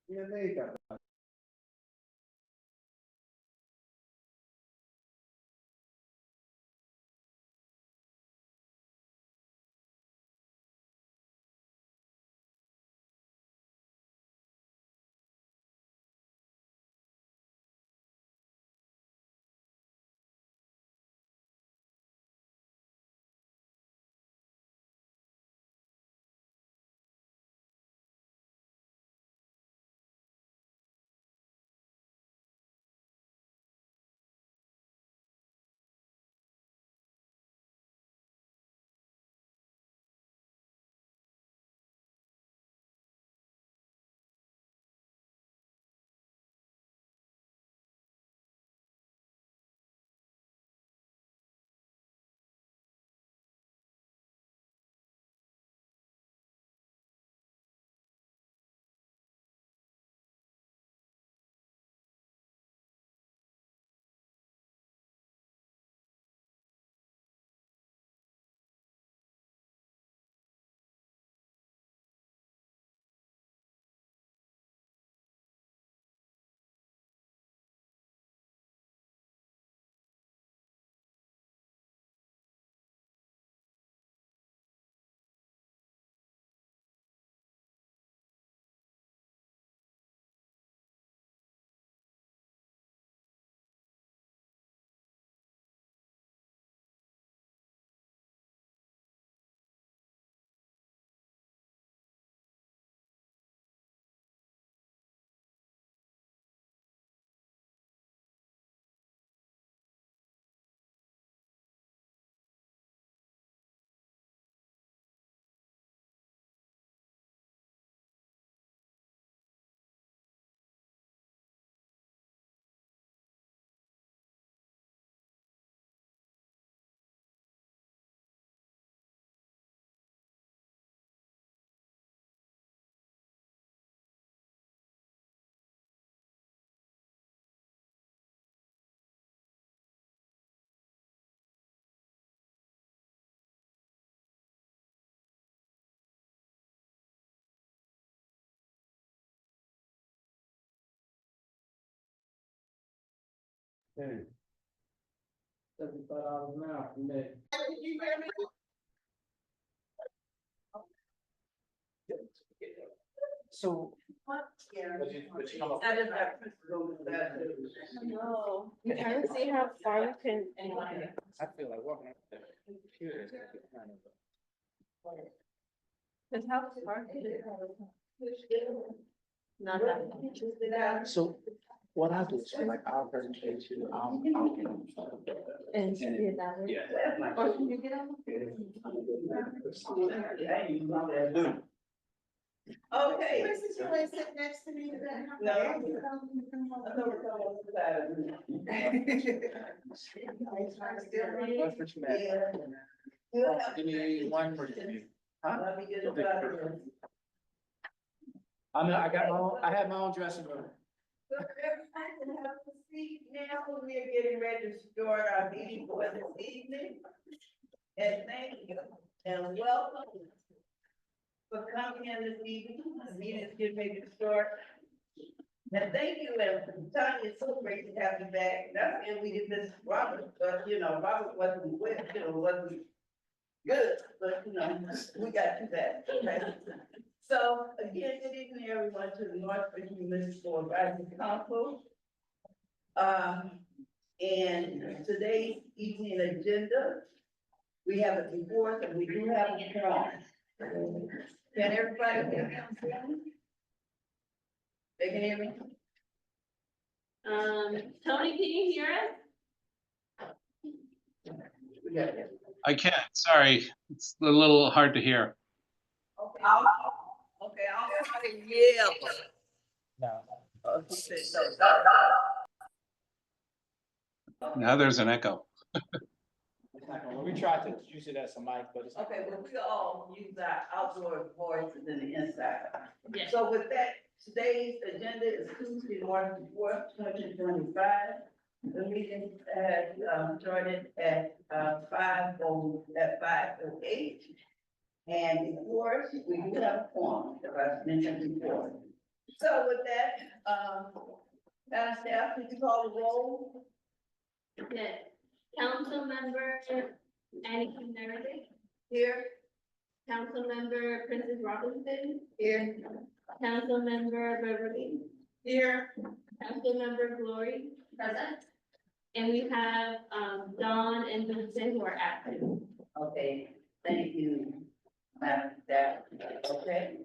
Yeah, they got that. Hey. $75 an hour from me. So. But you come up. I just have to go to the bathroom. No, you kind of see how far you can. I feel like walking up the computer is gonna be kind of. Cause how far can it? Not that. So what I do is for like our presentation, And you did that. yeah. Or can you get on? Okay. This is really sit next to me today. No. I thought we're talking about What's Richmond MAC? Yeah. Give me one for you. Huh? Let me get it started. I got my own, I have my own dressing room. So everybody can have a seat now, we are getting ready to start our meeting for this evening. And thank you and welcome for coming in this evening. The meeting is getting ready to start. And thank you, and Tanya, it's so great to have you back. That's and we did miss Robert, but you know, Robert wasn't with, wasn't good, but you know, we got you back. Okay. So again, good evening, everyone, to the North Richmond Municipal Advisory Council. And today's evening agenda, we have it before us, and we do have a forum. Can everybody hear me? They can hear me? Tony, can you hear us? Yeah. I can't, sorry. It's a little hard to hear. Okay, I'll try to yell. No. Okay, so, Now there's an echo. We tried to use it as a mic, but it's. okay, well, we all use our outdoor voices in the inside. Yes. So with that, today's agenda is Tuesday, March 4th, 2025. The meeting has started at 5:08. And before us, we do have a form, as I mentioned before. So with that, Madam Staff, could you call the roll? Yes. Councilmember Annie Meredith, Here. Councilmember Princess Robinson, Here. Councilmember Beverly, Here. Councilmember Glory. Present. And we have, Dawn and Vincent who are absent. Okay, thank you, Madam Staff, okay.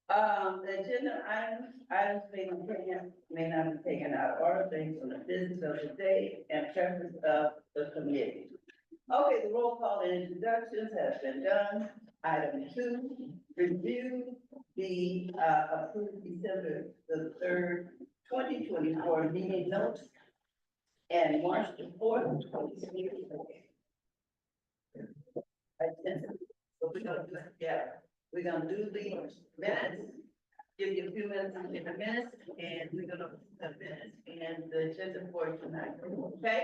The agenda items may not be taken out of order based on the business of the day and preference of the committee. Okay, the roll call and introductions has been done. Item 2, review the, approved December the 3rd, 2024 meeting notes and March the 4th, 2024. So we're gonna do it together. We're gonna do the minutes, give you a few minutes to get the minutes, and we're gonna put the minutes and the agenda for tonight, okay?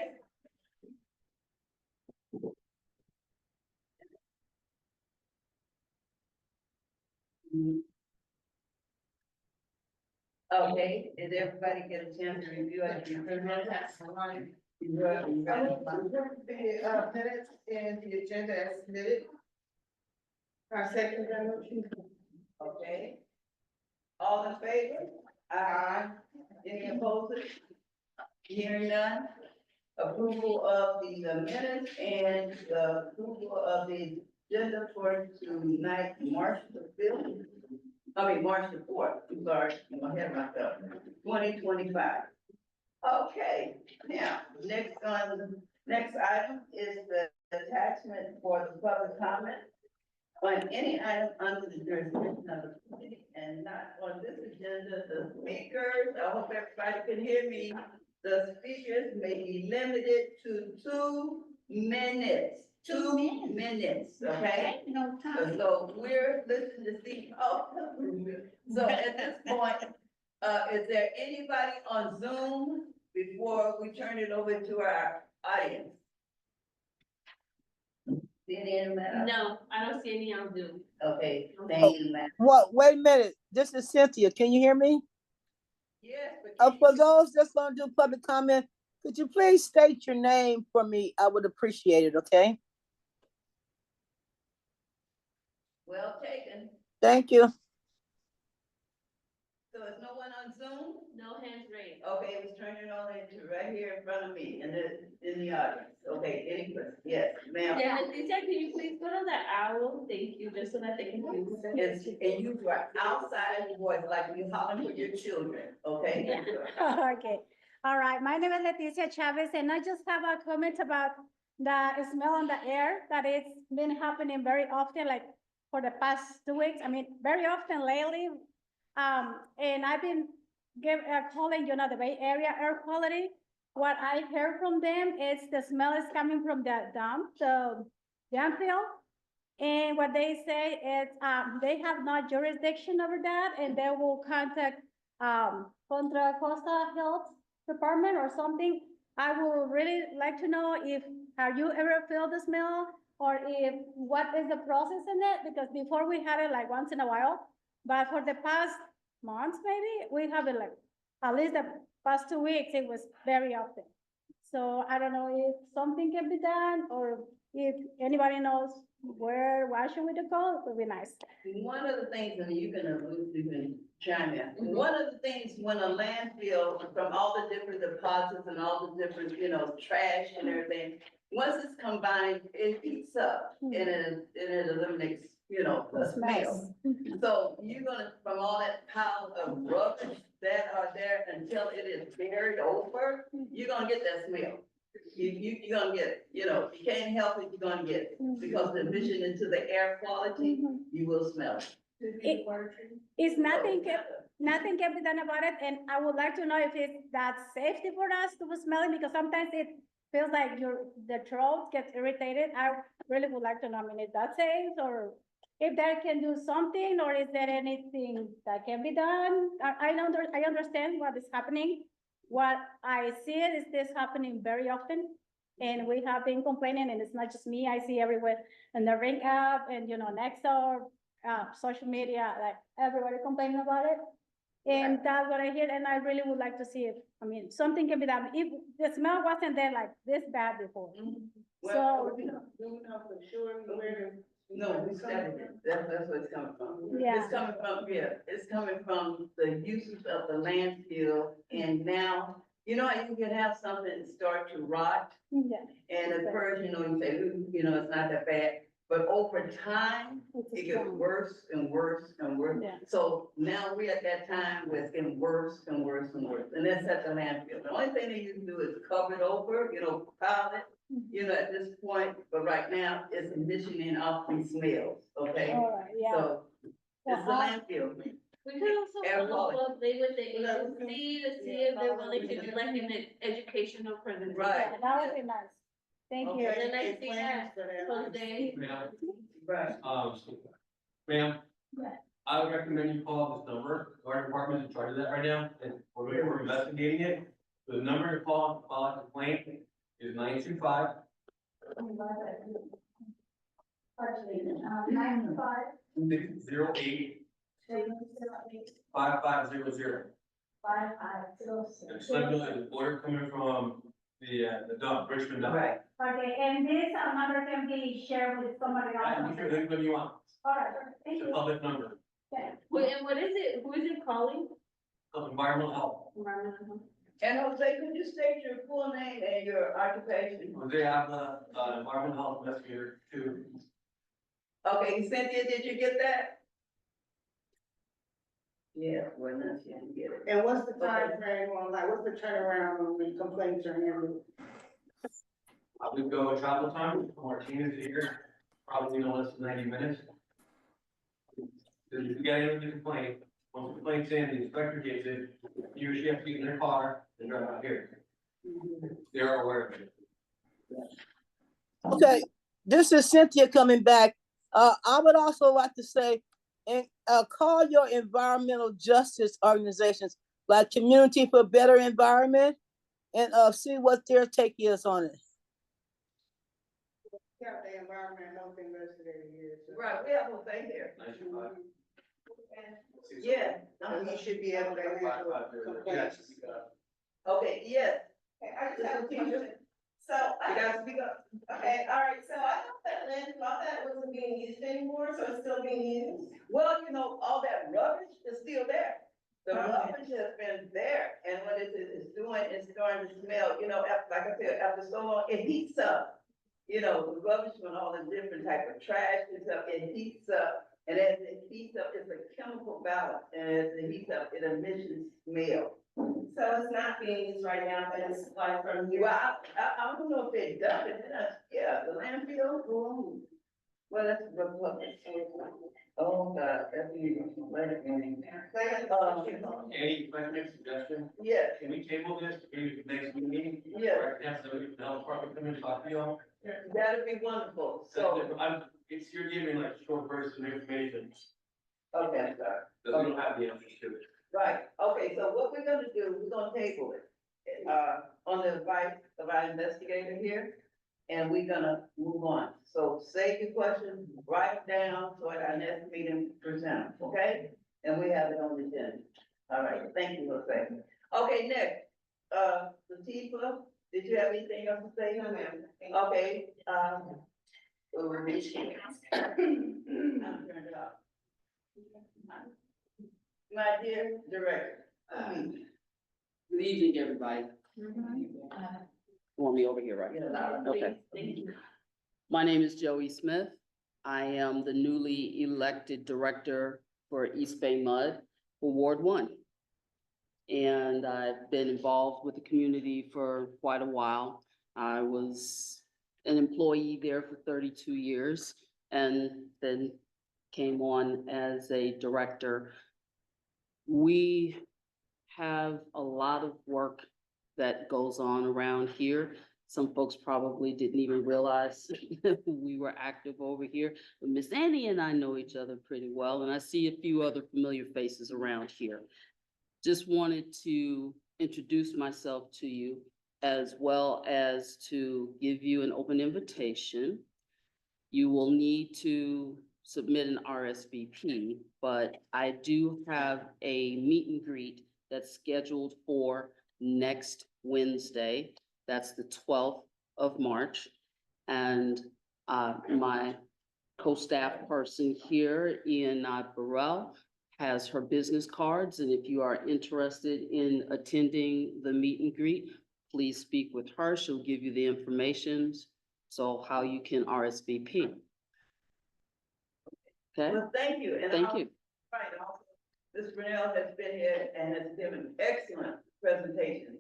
Okay, did everybody get a chance to review it? You read it? You read it? The minutes and the agenda as submitted. I second that motion. Okay. All in favor? Aye. Any opposed? Hearing none. Approval of the minutes and the approval of the agenda for tonight, March the 5th. March the 4th, I'm sorry, I'm ahead of myself, 2025. Okay, now, next item is the attachment for the public comment on any item under the jurisdiction of the committee and not on this agenda. The speakers, I hope everybody can hear me. The speakers may be limited to 2 minutes. 2 minutes, okay? No So we're listening to see, so at this point, is there anybody on Zoom before we turn it over to our audience? See any, madam? No, I don't see any on Zoom. Okay, thank you, ma'am. What, wait a minute, this is Cynthia, can you hear me? Yes, but For those that's gonna do public comment, could you please state your name for me? I would appreciate it, okay? well taken. Thank you. So is no one on Zoom? No hands raised. Okay, it was turning on into right here in front of me in the audience. Okay, any questions? Yes, ma'am. Yeah, Leticia, can you please go to the owl? Thank you, just so that they can use it. It's, and you were outside your voice, like you hollering for your children, okay? Yeah. Okay, all right, my name is Leticia Chavez, and I just have a comment about the smell on the air that it's been happening very often, like for the past 2 weeks, I mean, very often lately. And I've been calling, the Bay Area air quality. What I heard from them is the smell is coming from the dump field. And what they say is, they have no jurisdiction over that, and they will contact, Contra Costa Health Department or something. I would really like to know if, have you ever felt the smell, or what is the process in it? Because before we had it like once in a while, but for the past months, maybe, we have it like, at least the past 2 weeks, it was very often. So I don't know if something can be done, or if anybody knows why should we go, it would be nice. One of the things, and you can chime in, one of the things when a landfill, from all the different deposits and all the different, trash and everything, once it's combined, it heats up and it eliminates, the smell. So you're gonna, from all that pile of rubbish that are there until it is buried over, you're gonna get that smell. You're gonna get it, you can't help it, you're gonna get it, because the emission into the air quality, you will smell it. It's nothing can be done about it, and I would like to know if it's that safety for us to smell it, because sometimes it feels like the throat gets irritated. I really would like to know, if that's safe, or if they can do something, or is there anything that can be done? I understand what is happening. What I see is this happening very often, and we have been complaining, and it's not just me. I see everywhere in the Ring app and, next door, social media, like everybody complaining about it. And that's what I hear, and I really would like to see if, I mean, something can be done. If the smell wasn't there like this bad before. Well, So, Do we know for sure where no, we studied it. That's where it's coming from. Yeah. It's coming from, yeah, it's coming from the usage of the landfill. And now, you know, how you can have something start to rot. yeah, And at first, you know, you say, "Ooh, you know, it's not that bad." But over time, it's it gets strong. worse and worse and worse. Yeah. So now we're at that time where it's getting worse and worse and worse. And that's at the landfill. The only thing that you can do is cover it over, you know, pile it, you know, at this point. But right now, it's emissioning off these smells, okay? All right, yeah. So it's the landfill. We could also Air follow quality. up with the agency to see if they're willing to do like an educational presentation. Right. Yeah, that would be nice. Thank you. Okay. And I see that Jose. Ma'am, Right. ma'am, Yeah. I would recommend you call this number. Our department is in charge of that right now, and we're investigating it. The number to call, a complaint is 925. 608 5500. And just let me know that the order coming from the dump, Richmond dump. Right. Okay, and this number can be shared with somebody I else. can share anybody you want. All right, thank It's a you. public number, Okay. Wait, and what is it? Who is it calling? of environmental health. Environmental. And Jose, could you state your full name and your occupation? They have the environmental health investigator too. Okay, Cynthia, did you get that? Yeah, well, no, she didn't get it. And what's the time frame on, like, what's the turnaround when complaints are handled? I would go travel time from Martinez to here, probably no less than 90 minutes. If you get into the complaint, once the complaint's in, the inspector gets it, you usually have to get in their car and drive out here. They're aware of it. Okay, this is Cynthia coming back. I would also like to say, and call your environmental justice organizations like Community for Better Environment and see what their take is on it. Yeah, the environment health investigator here. So. Right, we have Jose here. 925. Yeah. So he should be able to handle complaints. Okay, yes, Okay, I just have a question. So, you gotta speak up. okay, all right, so I thought that wasn't being used anymore, so it's still being used? Well, you know, all that rubbish is still there. The Okay. rubbish has been there, and what it's doing, it's starting to smell, you know, after, like I said, after so long, it heats up. You know, the rubbish from all the different type of trash and stuff, it heats up. And as it heats up, it's a chemical balance, and as it heats up, it emissions smell. So it's not being used right now, but it's like from years. Well, I don't know if they done it, yeah, the landfill, well, that's the public. Oh, God, that's you, wait a minute. Any, if I can make a suggestion, Yes, can we table this, maybe the next meeting? yes, Or I can have somebody from the health department come in and talk to y'all? that'd be wonderful, So, so, it's, you're giving like short bursts of information, okay, sorry. because we don't have the answers to it. Right, okay, so what we're gonna do, we're gonna table it, on the advice of our investigator here, and we're gonna move on. So save your questions, write them down, so at our next meeting, present them, okay? And we have it on the agenda. All right, thank you, Jose. Okay, next, Latifah, did you have anything else to say? No, ma'am. Okay, we'll reach. I'll turn it off. My dear director. Good evening, everybody. Want me over here, right? Okay. My name is Joey Smith. I am the newly elected director for East Bay Mud for Ward 1. And I've been involved with the community for quite a while. I was an employee there for 32 years and then came on as a director. We have a lot of work that goes on around here. Some folks probably didn't even realize we were active over here, but Miss Annie and I know each other pretty well, and I see a few other familiar faces around here. Just wanted to introduce myself to you, as well as to give you an open invitation. You will need to submit an RSVP, but I do have a meet and greet that's scheduled for next Wednesday. That's the 12th of March. And my co-staff person here, Ian Burrell, has her business cards. And if you are interested in attending the meet and greet, please speak with her. She'll give you the information. So how you can RSVP. Okay, Well, thank you. And thank you. Right, also, Ms. Brunel has been here and has given excellent presentation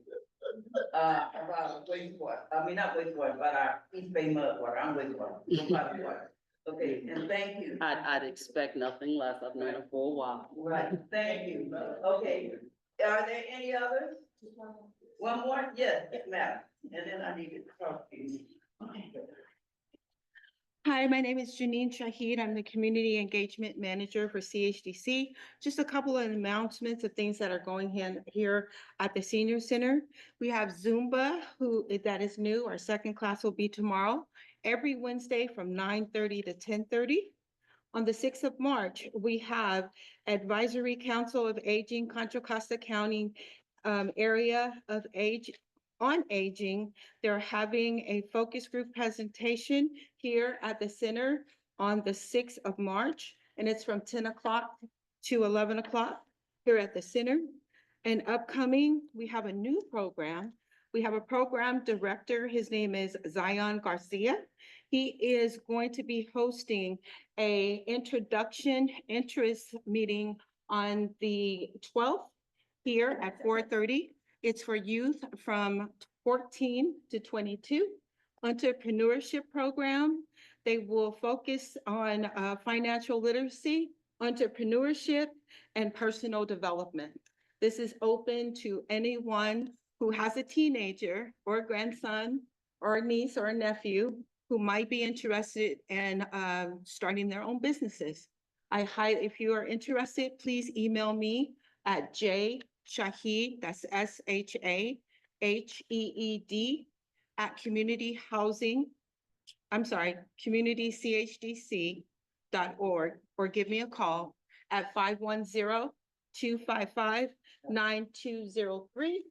about wastewater, I mean, not wastewater, but our East Bay mud water, I'm wastewater, water. Okay, and thank you. I'd expect nothing less. I've known her for a while. Right, thank you. Okay, are there any others? One more? Yes, ma'am. And then I need to talk to you. Hi, my name is Janine Shahid. I'm the Community Engagement Manager for CHDC. Just a couple of announcements of things that are going here at the Senior Center. We have Zumba, that is new. Our second class will be tomorrow, every Wednesday from 9:30 to 10:30. On the 6th of March, we have Advisory Council of Aging, Contra Costa County Area of Aging. They're having a focus group presentation here at the center on the 6th of March, and it's from 10 o'clock to 11 o'clock here at the center. And upcoming, we have a new program. We have a program director. His name is Zion Garcia. He is going to be hosting a introduction interest meeting on the 12th here at 4:30. It's for youth from 14 to 22. Entrepreneurship program. They will focus on financial literacy, entrepreneurship, and personal development. This is open to anyone who has a teenager or a grandson or a niece or a nephew who might be interested in starting their own businesses. If you are interested, please email me at Shaheed, that's SHAHEED communitychdc.org, or give me a call at 510-255-9203.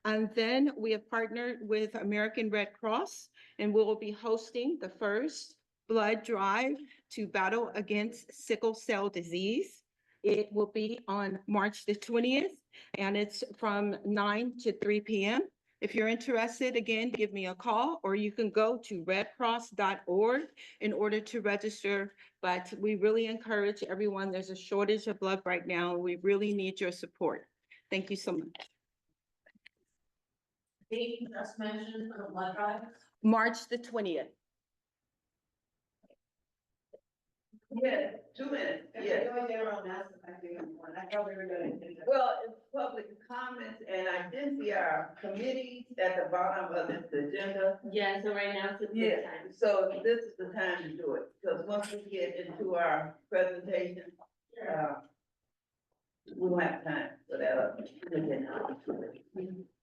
And then we have partnered with American Red Cross, and we will be hosting the first blood drive to battle against sickle cell disease. It will be on March the 20th, and it's from 9 to 3 p.m. If you're interested, again, give me a call, or you can go to redcross.org in order to register. But we really encourage everyone. There's a shortage of blood right now. We really need your support. Thank you so much. Date just mentioned for the blood drive. March the 20th. Yeah, 2 minutes, yeah. Well, it's public comments, and I did see our committees at the bottom of this agenda. Yeah, so right now it's a good Yeah, time. so this is the time to do it, because once we get into our presentation, we won't have time for that.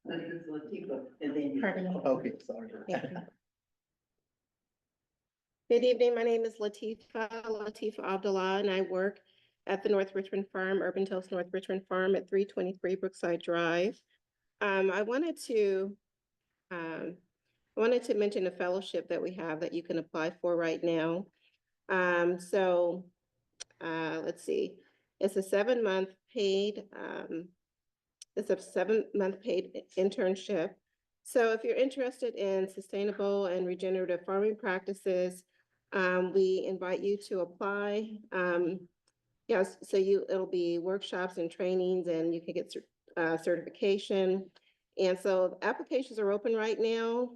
This is Latifah, and then you. Pardon me. Okay, sorry. Good evening, my name is Latifah Abdullah, and I work at the North Richmond Farm, Urban Tales North Richmond Farm at 323 Brookside Drive. I wanted to mention a fellowship that we have that you can apply for right now. Let's see, it's a 7-month paid, internship. So if you're interested in sustainable and regenerative farming practices, we invite you to apply. Yes, so it'll be workshops and trainings, and you can get certification. And so applications are open right now.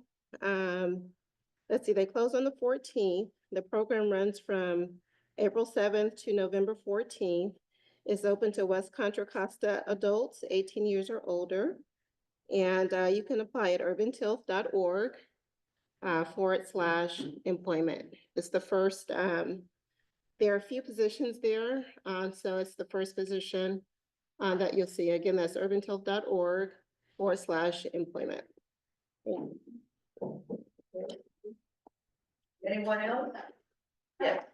Let's see, they close on the 14th. The program runs from April 7th to November 14th. It's open to West Contra Costa adults, 18 years or older. And you can apply at urbantilth.org /employment. It's the first, there are a few positions there. So it's the first position that you'll see. Again, that's urbantilth.org /employment. Anyone else? Yes.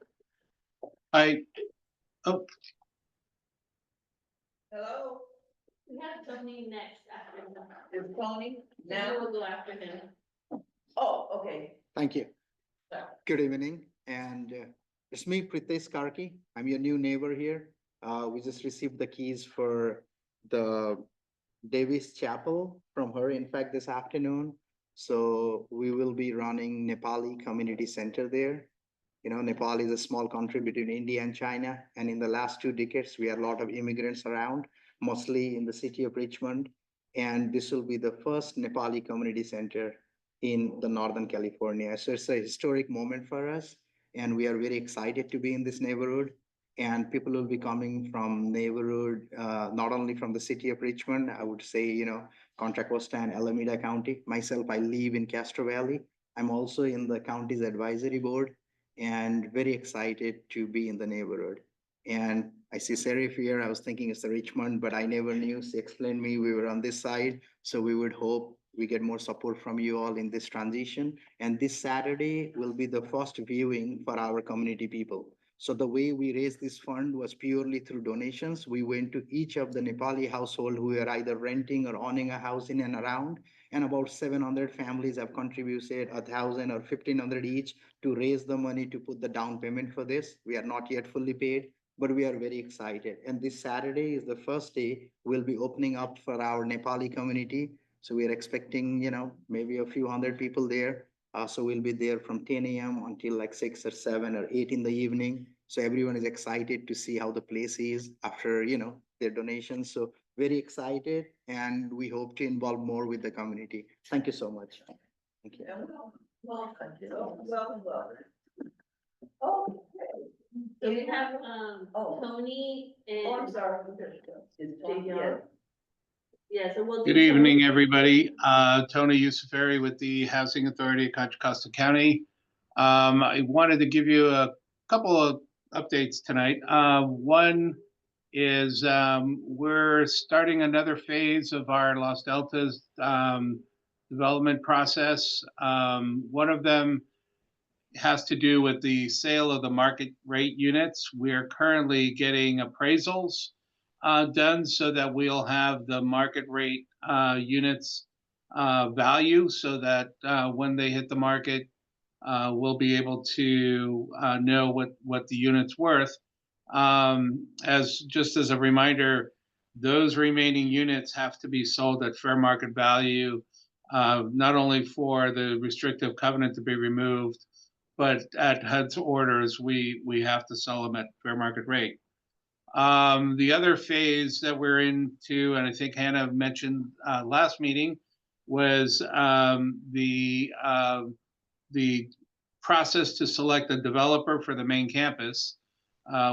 I, oh, Hello, We have Tony next after him. is Tony Now now? we'll go after him. Oh, okay. Thank you. Good evening, and it's me, Pritesh Karki. I'm your new neighbor here. We just received the keys for the Davis Chapel from her, in fact, this afternoon. So we will be running Nepali Community Center there. You know, Nepal is a small country between India and China, and in the last 2 decades, we had a lot of immigrants around, mostly in the city of Richmond. And this will be the first Nepali community center in the Northern California. So it's a historic moment for us, and we are very excited to be in this neighborhood. And people will be coming from neighborhood, not only from the city of Richmond, I would say, you know, Contra Costa and Alameda County. Myself, I live in Castro Valley. I'm also in the county's advisory board and very excited to be in the neighborhood. And I see Serif here. I was thinking it's the Richmond, but I never knew. She explained me we were on this side. So we would hope we get more support from you all in this transition. And this Saturday will be the first viewing for our community people. So the way we raised this fund was purely through donations. We went to each of the Nepali household who are either renting or owning a house in and around. And about 700 families have contributed 1,000 or 1,500 each to raise the money to put the down payment for this. We are not yet fully paid, but we are very excited. And this Saturday is the first day we'll be opening up for our Nepali community. So we are expecting, you know, maybe a few hundred people there. So we'll be there from 10 a.m. until like 6 or 7 or 8 in the evening. So everyone is excited to see how the place is after, you know, their donations. So very excited, and we hope to involve more with the community. Thank you so much. Thank you. Welcome. Oh, So we have, Oh. Tony oh, I'm and, sorry. It's Tony, yeah. yeah, so we'll do. good evening, everybody. Tony Yusufari with the Housing Authority of Contra Costa County. I wanted to give you a couple of updates tonight. One is we're starting another phase of our Los Deltas development process. One of them has to do with the sale of the market rate units. We're currently getting appraisals done so that we'll have the market rate units value, so that when they hit the market, we'll be able to know what the unit's worth. Just as a reminder, those remaining units have to be sold at fair market value, not only for the restrictive covenant to be removed, but at HUD's orders, we have to sell them at fair market rate. The other phase that we're into, and I think Hannah mentioned last meeting, was the process to select a developer for the main campus.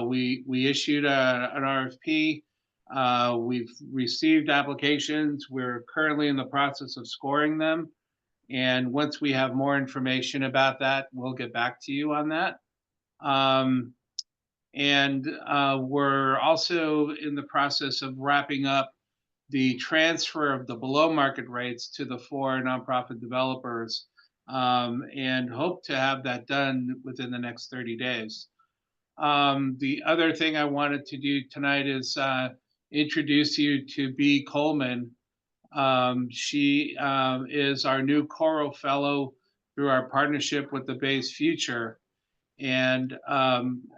We issued an RFP. We've received applications. We're currently in the process of scoring them. And once we have more information about that, we'll get back to you on that. We're also in the process of wrapping up the transfer of the below market rates to the 4 nonprofit developers, and hope to have that done within the next 30 days. The other thing I wanted to do tonight is introduce you to Bea Coleman. She is our new Coro Fellow through our partnership with the Bay's Future. And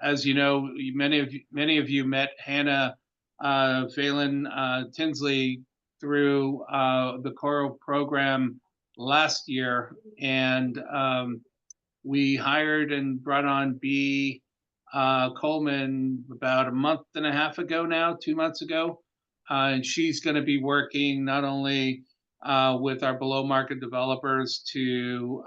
as you know, many of you met Hannah Phelan Tinsley through the Coro program last year, and we hired and brought on Bea Coleman about a month and a half ago now, 2 months ago. And she's going to be working not only with our below market developers to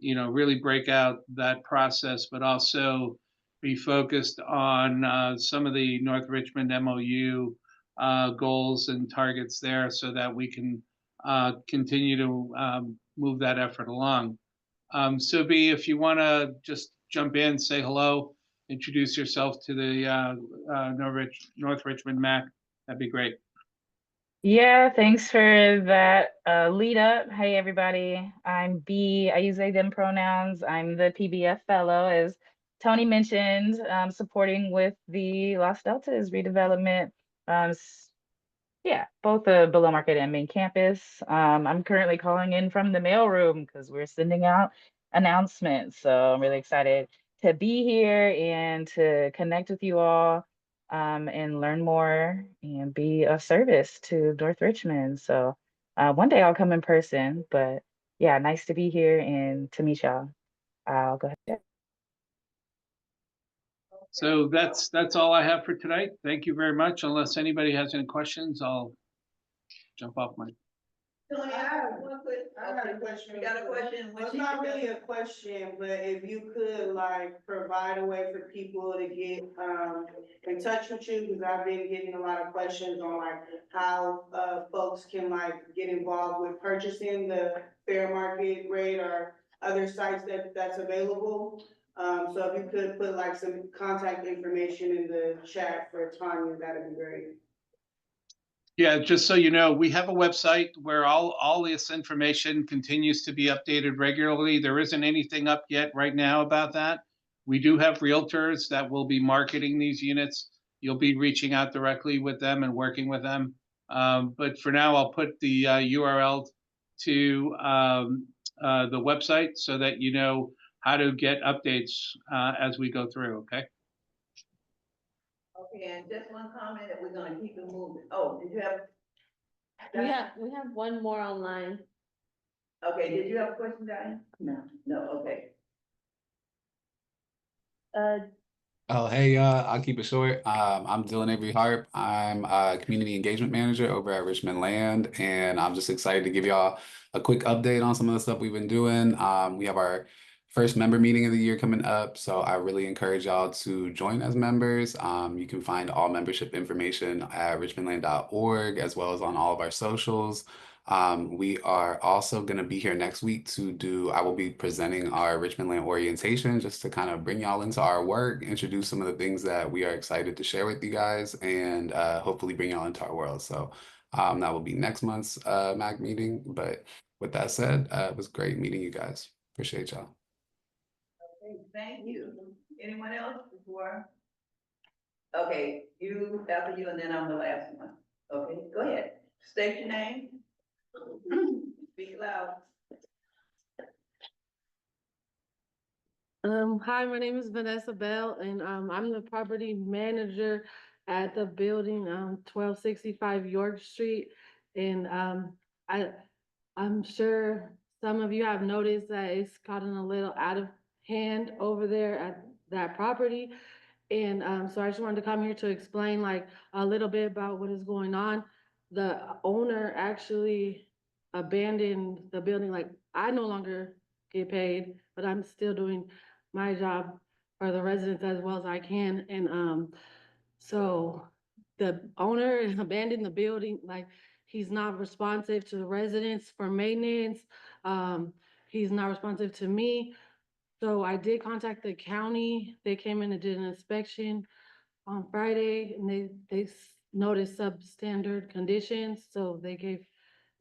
really break out that process, but also be focused on some of the North Richmond MOU goals and targets there, so that we can continue to move that effort along. So Bea, if you want to just jump in, say hello, introduce yourself to the North Richmond MAC, that'd be great. Yeah, thanks for that lead up. Hey, everybody. I'm Bea. I use they, them pronouns. I'm the PBF fellow, as Tony mentioned, supporting with the Los Deltas redevelopment. Yeah, both the below market and main campus. I'm currently calling in from the mailroom because we're sending out announcements. So I'm really excited to be here and to connect with you all, and learn more and be of service to North Richmond. So one day I'll come in person, but yeah, nice to be here and to meet y'all. I'll go ahead. So that's all I have for tonight. Thank you very much. Unless anybody has any questions, I'll jump off my. Tony, I have one quick. I got a question. You got a question? Well, it's not really a question, but if you could like provide a way for people to get in touch with you, because I've been getting a lot of questions on like how folks can like get involved with purchasing the fair market rate or other sites that's available. So if you could put like some contact information in the chat for Tanya, that'd be great. Yeah, just so you know, we have a website where all this information continues to be updated regularly. There isn't anything up yet right now about that. We do have realtors that will be marketing these units. You'll be reaching out directly with them and working with them. But for now, I'll put the URL to the website so that you know how to get updates as we go through, okay? Okay, and just one comment that we're gonna keep it moving. Oh, did you have? We have one more online. Okay, did you have a question, Diane? No. No, okay. Oh, hey, I'll keep it short. I'm Dylan Avery Harp. I'm a community engagement manager over at Richmond Land, and I'm just excited to give y'all a quick update on some of the stuff we've been doing. We have our first member meeting of the year coming up, so I really encourage y'all to join as members. You can find all membership information at richmondland.org as well as on all of our socials. We are also going to be here next week I will be presenting our Richmond Land orientation just to kind of bring y'all into our work, introduce some of the things that we are excited to share with you guys, and hopefully bring y'all into our world. So that will be next month's MAC meeting. But with that said, it was great meeting you guys. Appreciate y'all. Okay, thank you. Anyone else before? Okay, you, after you, and then I'm the last one. Okay, go ahead. State your name. Speak loud. Hi, my name is Vanessa Bell, and I'm the property manager at the building 1265 York Street. And I'm sure some of you have noticed that it's gotten a little out of hand over there at that property. And so I just wanted to come here to explain like a little bit about what is going on. The owner actually abandoned the building. Like, I no longer get paid, but I'm still doing my job for the residents as well as I can. And so the owner abandoned the building. Like, he's not responsive to the residents for maintenance. He's not responsive to me. So I did contact the county. They came in and did an inspection on Friday, and they noticed substandard conditions. So they gave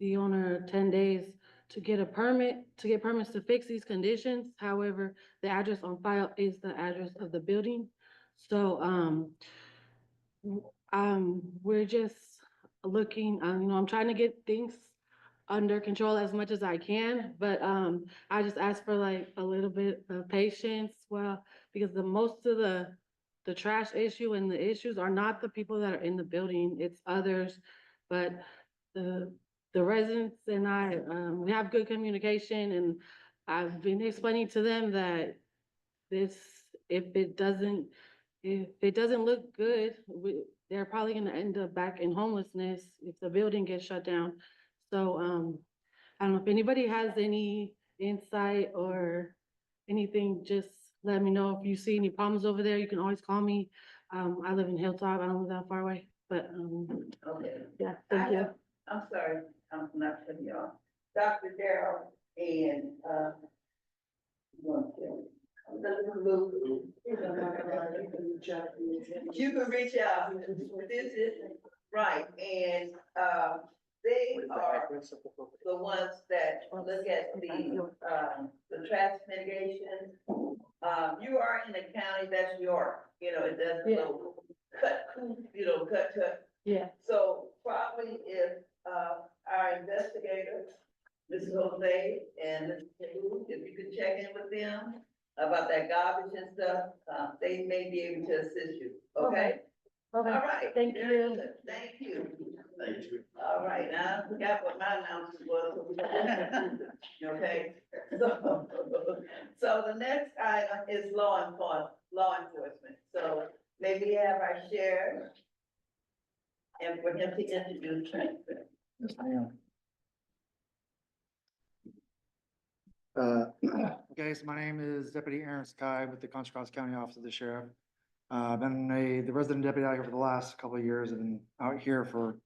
the owner 10 days to get permits to fix these conditions. However, the address on file is the address of the building. So we're just looking, I'm trying to get things under control as much as I can, but I just ask for like a little bit of patience. Well, because most of the trash issue and the issues are not the people that are in the building, it's others. But the residents and I, we have good communication, and I've been explaining to them that if it doesn't look good, they're probably gonna end up back in homelessness if the building gets shut down. So I don't know if anybody has any insight or anything, just let me know. If you see any problems over there, you can always call me. I live in Hilltop. I don't live that far away, but Okay. yeah, thank you. I'm sorry, I'm not cutting you off. Dr. Darrell and, you want to- You can reach out. This is, right, and, they are the ones that look at the traffic mitigation. You are in the county, that's York, you know, it does a little cut. Yeah. So probably if, our investigators, Mrs. Jose and Mrs. Wu, if you could check in with them about that garbage and stuff, they may be able to assist you, okay? Okay. All right. Thank very you. good. Thank you. All right, now I forgot what my announcement was. Okay, so the next item is law enforcement. So may we have our sheriff and for him to introduce himself. Yes, ma'am. Okay, so my name is Deputy Aaron Sky with the Contra Costa County Office of the Sheriff. I've been the resident deputy out here for the last couple of years and been out here for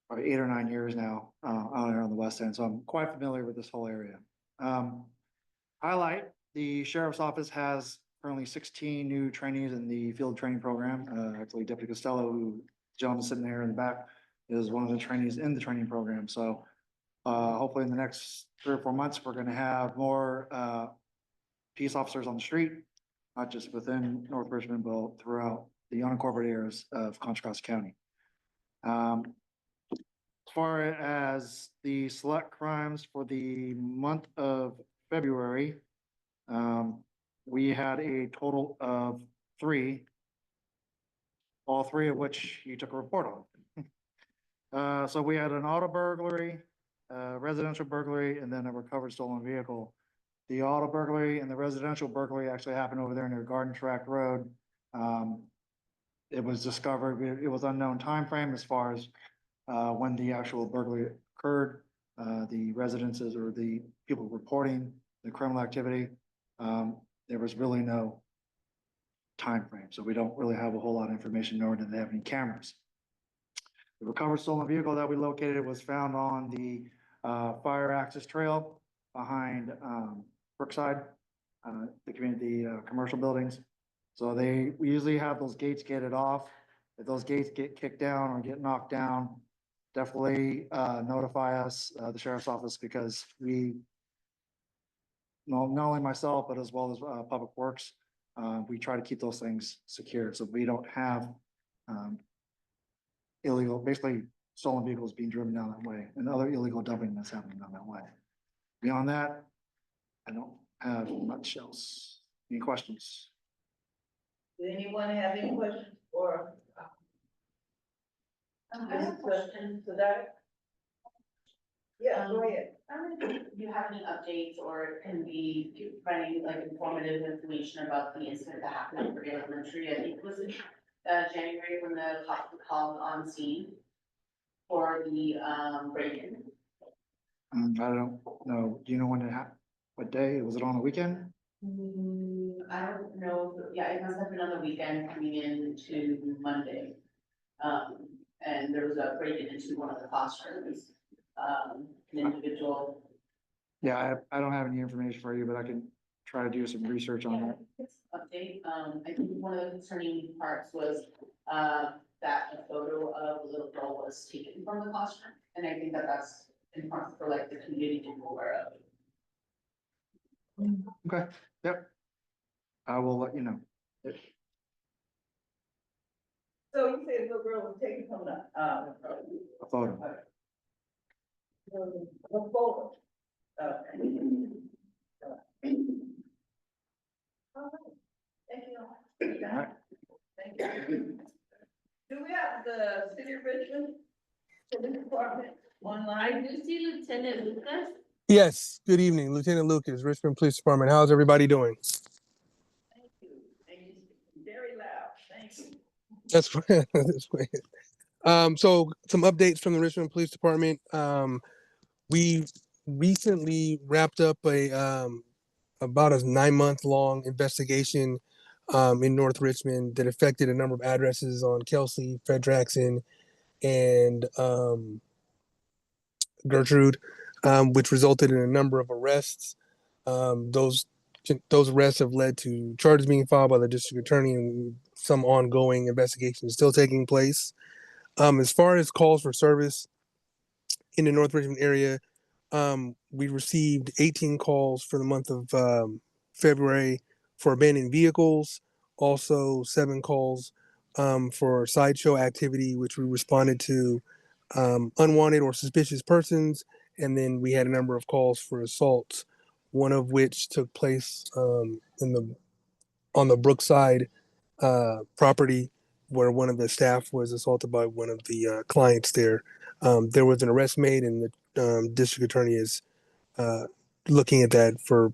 probably 8 or 9 years now, out here on the west end, so I'm quite familiar with this whole area. Highlight, the Sheriff's Office has currently 16 new trainees in the field training program. Actually, Deputy Costello, who gentleman sitting there in the back, is one of the trainees in the training program. So hopefully in the next 3 or 4 months, we're gonna have more peace officers on the street, not just within North Richmond, but throughout the unincorporated areas of Contra Costa County. As far as the select crimes for the month of February, we had a total of 3, all 3 of which you took a report on. So we had an auto burglary, residential burglary, and then a recovered stolen vehicle. The auto burglary and the residential burglary actually happened over there near Garden Tract Road. It was discovered, it was unknown time frame as far as when the actual burglary occurred. The residences or the people reporting the criminal activity, there was really no time frame, so we don't really have a whole lot of information, nor did they have any cameras. The recovered stolen vehicle that we located was found on the fire access trail behind Brookside, the community commercial buildings. So we usually have those gates gated off. If those gates get kicked down or get knocked down, definitely notify us, the Sheriff's Office, because not only myself, but as well as Public Works, we try to keep those things secure, so we don't have illegal, basically stolen vehicles being driven down that way and other illegal dumping that's happening down that way. Beyond that, I don't have much else. Any questions? Does anyone have any questions or? I have a question. To that? Yeah, go ahead. Do you have any updates or can be providing like informative information about the incident that happened at Brigade Elementary? I think it was in January when the cops were called on scene for the break-in. I don't know. Do you know when it happened? What day? Was it on a weekend? I don't know. Yeah, it must have been on the weekend coming in to Monday. And there was a break-in into one of the classrooms. An individual. Yeah, I don't have any information for you, but I can try to do some research on that. Update, I think one of the concerning parts was, that a photo of a little girl was taken from the classroom, and I think that that's important for like the community to be aware of. Okay, yep. I will let you know. So you said the little girl was taken from the, A photo. the photo. Okay. All right. Thank you. All right. Thank you. Do we have the city of Richmond Police Department I online? do see Lieutenant Lucas. Yes, good evening, Lieutenant Lucas, Richmond Police Department. How's everybody doing? Thank you. And you speak very loud. Thank you. That's great. That's great. So some updates from the Richmond Police Department. We recently wrapped up about a 9-month-long investigation in North Richmond that affected a number of addresses on Kelsey, Fred Jackson, and Gertrude, which resulted in a number of arrests. Those arrests have led to charges being filed by the district attorney and some ongoing investigation is still taking place. As far as calls for service, in the North Richmond area. We received 18 calls for the month of February for abandoned vehicles, also 7 calls for sideshow activity, which we responded to unwanted or suspicious persons, and then we had a number of calls for assaults, one of which took place on the Brookside property, where one of the staff was assaulted by one of the clients there. There was an arrest made, and the district attorney is uh, looking at that for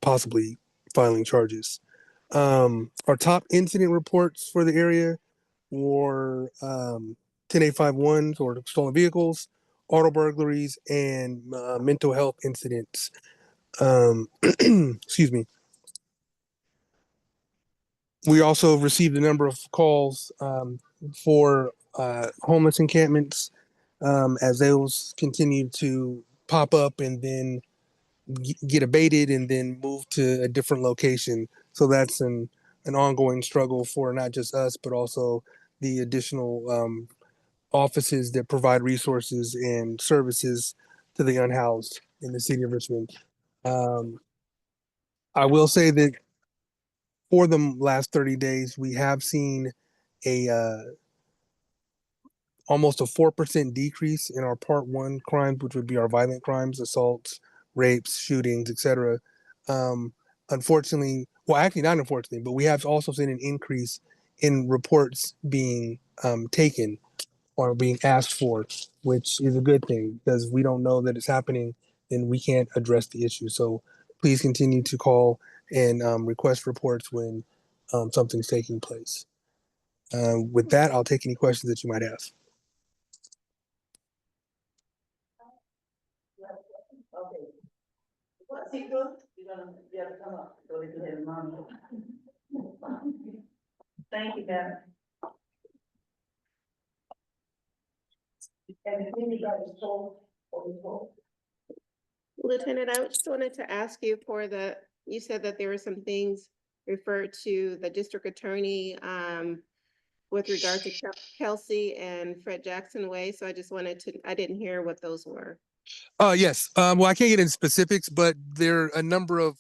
possibly filing charges. Our top incident reports for the area were 10851s or stolen vehicles, auto burglaries, and mental health incidents. Excuse me. We also received a number of calls for homeless encampments as those continue to pop up and then get abated and then move to a different location. So that's an ongoing struggle for not just us, but also the additional offices that provide resources and services to the unhoused in the city of Richmond. Um, I will say that for the last 30 days, we have seen a almost a 4% decrease in our part 1 crimes, which would be our violent crimes, assaults, rapes, shootings, etc. Unfortunately, well, actually not unfortunately, but we have also seen an increase in reports being taken or being asked for, which is a good thing because we don't know that it's happening, then we can't address the issue. So please continue to call and request reports when something's taking place. With that, I'll take any questions that you might have. Okay. What's he doing? You're gonna, you have to come up, so we can hear mom. Thank you, Madam. And then you got his told, or his told. Lieutenant, I just wanted to ask you you said that there were some things referred to the district attorney with regard to Kelsey and Fred Jackson Way. So I didn't hear what those were. Yes. Well, I can't get into specifics, but there are a number of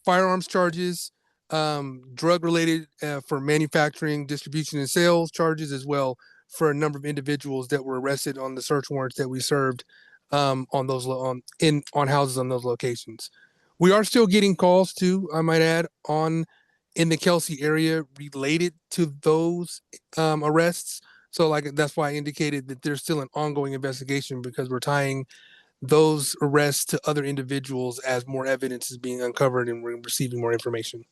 firearms charges, drug related for manufacturing, distribution, and sales charges as well for a number of individuals that were arrested on the search warrants that we served on those on houses on those locations. We are still getting calls too, I might add, in the Kelsey area related to those arrests. So like that's why I indicated that there's still an ongoing investigation because we're tying those arrests to other individuals as more evidence is being uncovered and we're receiving more information.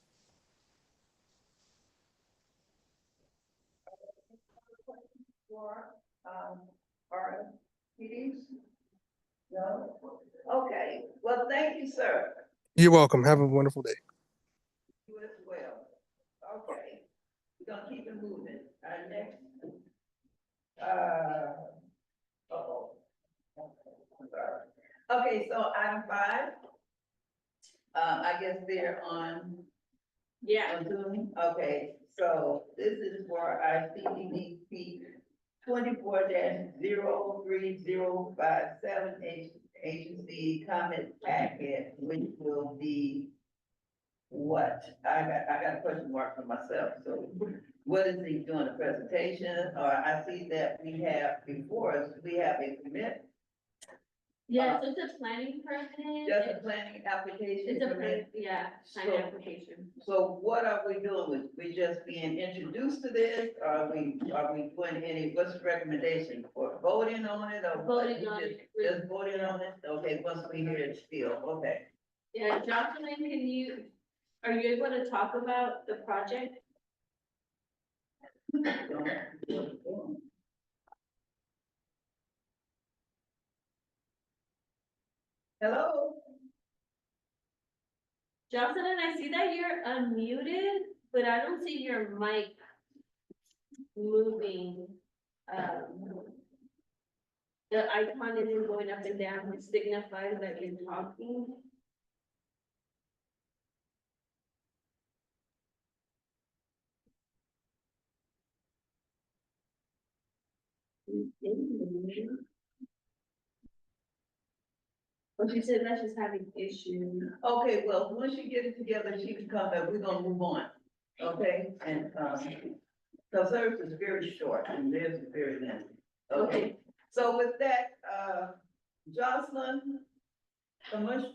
Or meetings? No? Okay, well, thank you, sir. You're welcome. Have a wonderful day. You as well. Okay, we're gonna keep it moving. Our next. Uh-oh. Okay, so item 5. I guess they're on. Yeah. On Zoom. Okay, so this is for our CDBG 24-03057 agency comment packet, which will be what? I got a question mark for myself, so what is he doing, a presentation, or I see that we have before us, we have a commit. Yeah, so it's a planning person. Just a planning application. It's a, permit. planning application. So what are we doing with, we just being introduced to this, are we doing any, what's the recommendation for voting on it, or? Voting on it. Just voting on it, okay, once we hear it still, okay. Yeah, Jocelyn, are you able to talk about the project? Hello? Jocelyn, I see that you're unmuted, but I don't see your mic moving. The icon isn't going up and down, which signifies that you're talking. But she said that's just having issues. Okay, well, once you get it together, she can come back, we're gonna move on, okay? And, cause hers is very short and theirs is very lengthy. Okay, so with that, Jocelyn, Camacho.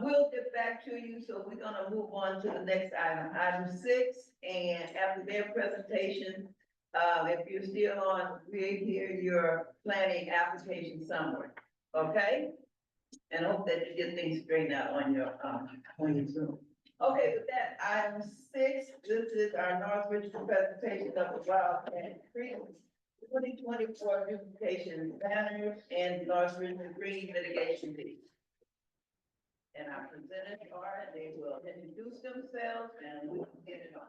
We'll get back to you, so we're gonna move on to the next item, item 6, and after their presentation, if you're still on, we'll hear your planning application summary, okay? And hope that you get things straightened out on your Zoom. Okay, with that, item 6, this is our North Richmond presentation of the Wildcat Creek 2024 beautification banners and North Richmond Green mitigation deed. And our presenters are, they will introduce themselves and we will get it on.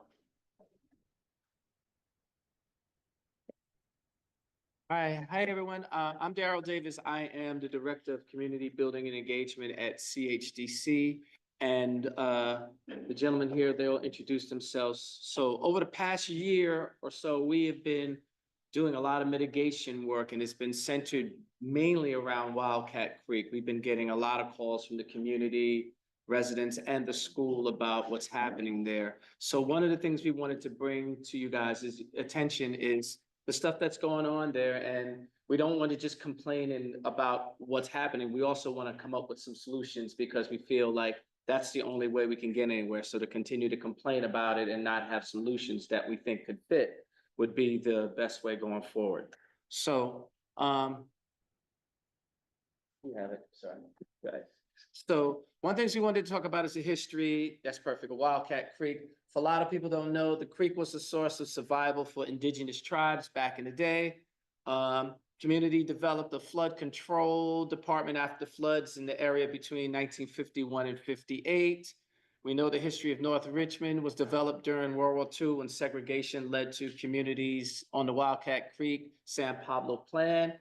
Hi everyone. I'm Darryl Davis. I am the Director of Community Building and Engagement at CHDC. And the gentlemen here, they'll introduce themselves. So over the past year or so, we have been doing a lot of mitigation work, and it's been centered mainly around Wildcat Creek. We've been getting a lot of calls from the community, residents, and the school about what's happening there. So one of the things we wanted to bring to you guys' attention is the stuff that's going on there. And we don't want to just complain about what's happening. We also want to come up with some solutions, because we feel like that's the only way we can get anywhere. So to continue to complain about it and not have solutions that we think could fit would be the best way going forward. So, we have it, sorry, guys. So one thing we wanted to talk about is the history. That's perfect. Wildcat Creek. For a lot of people don't know, the creek was a source of survival for indigenous tribes back in the day. Community developed a flood control department after floods in the area between 1951 and 58. We know the history of North Richmond was developed during World War II, when segregation led to communities on the Wildcat Creek, San Pablo Plan.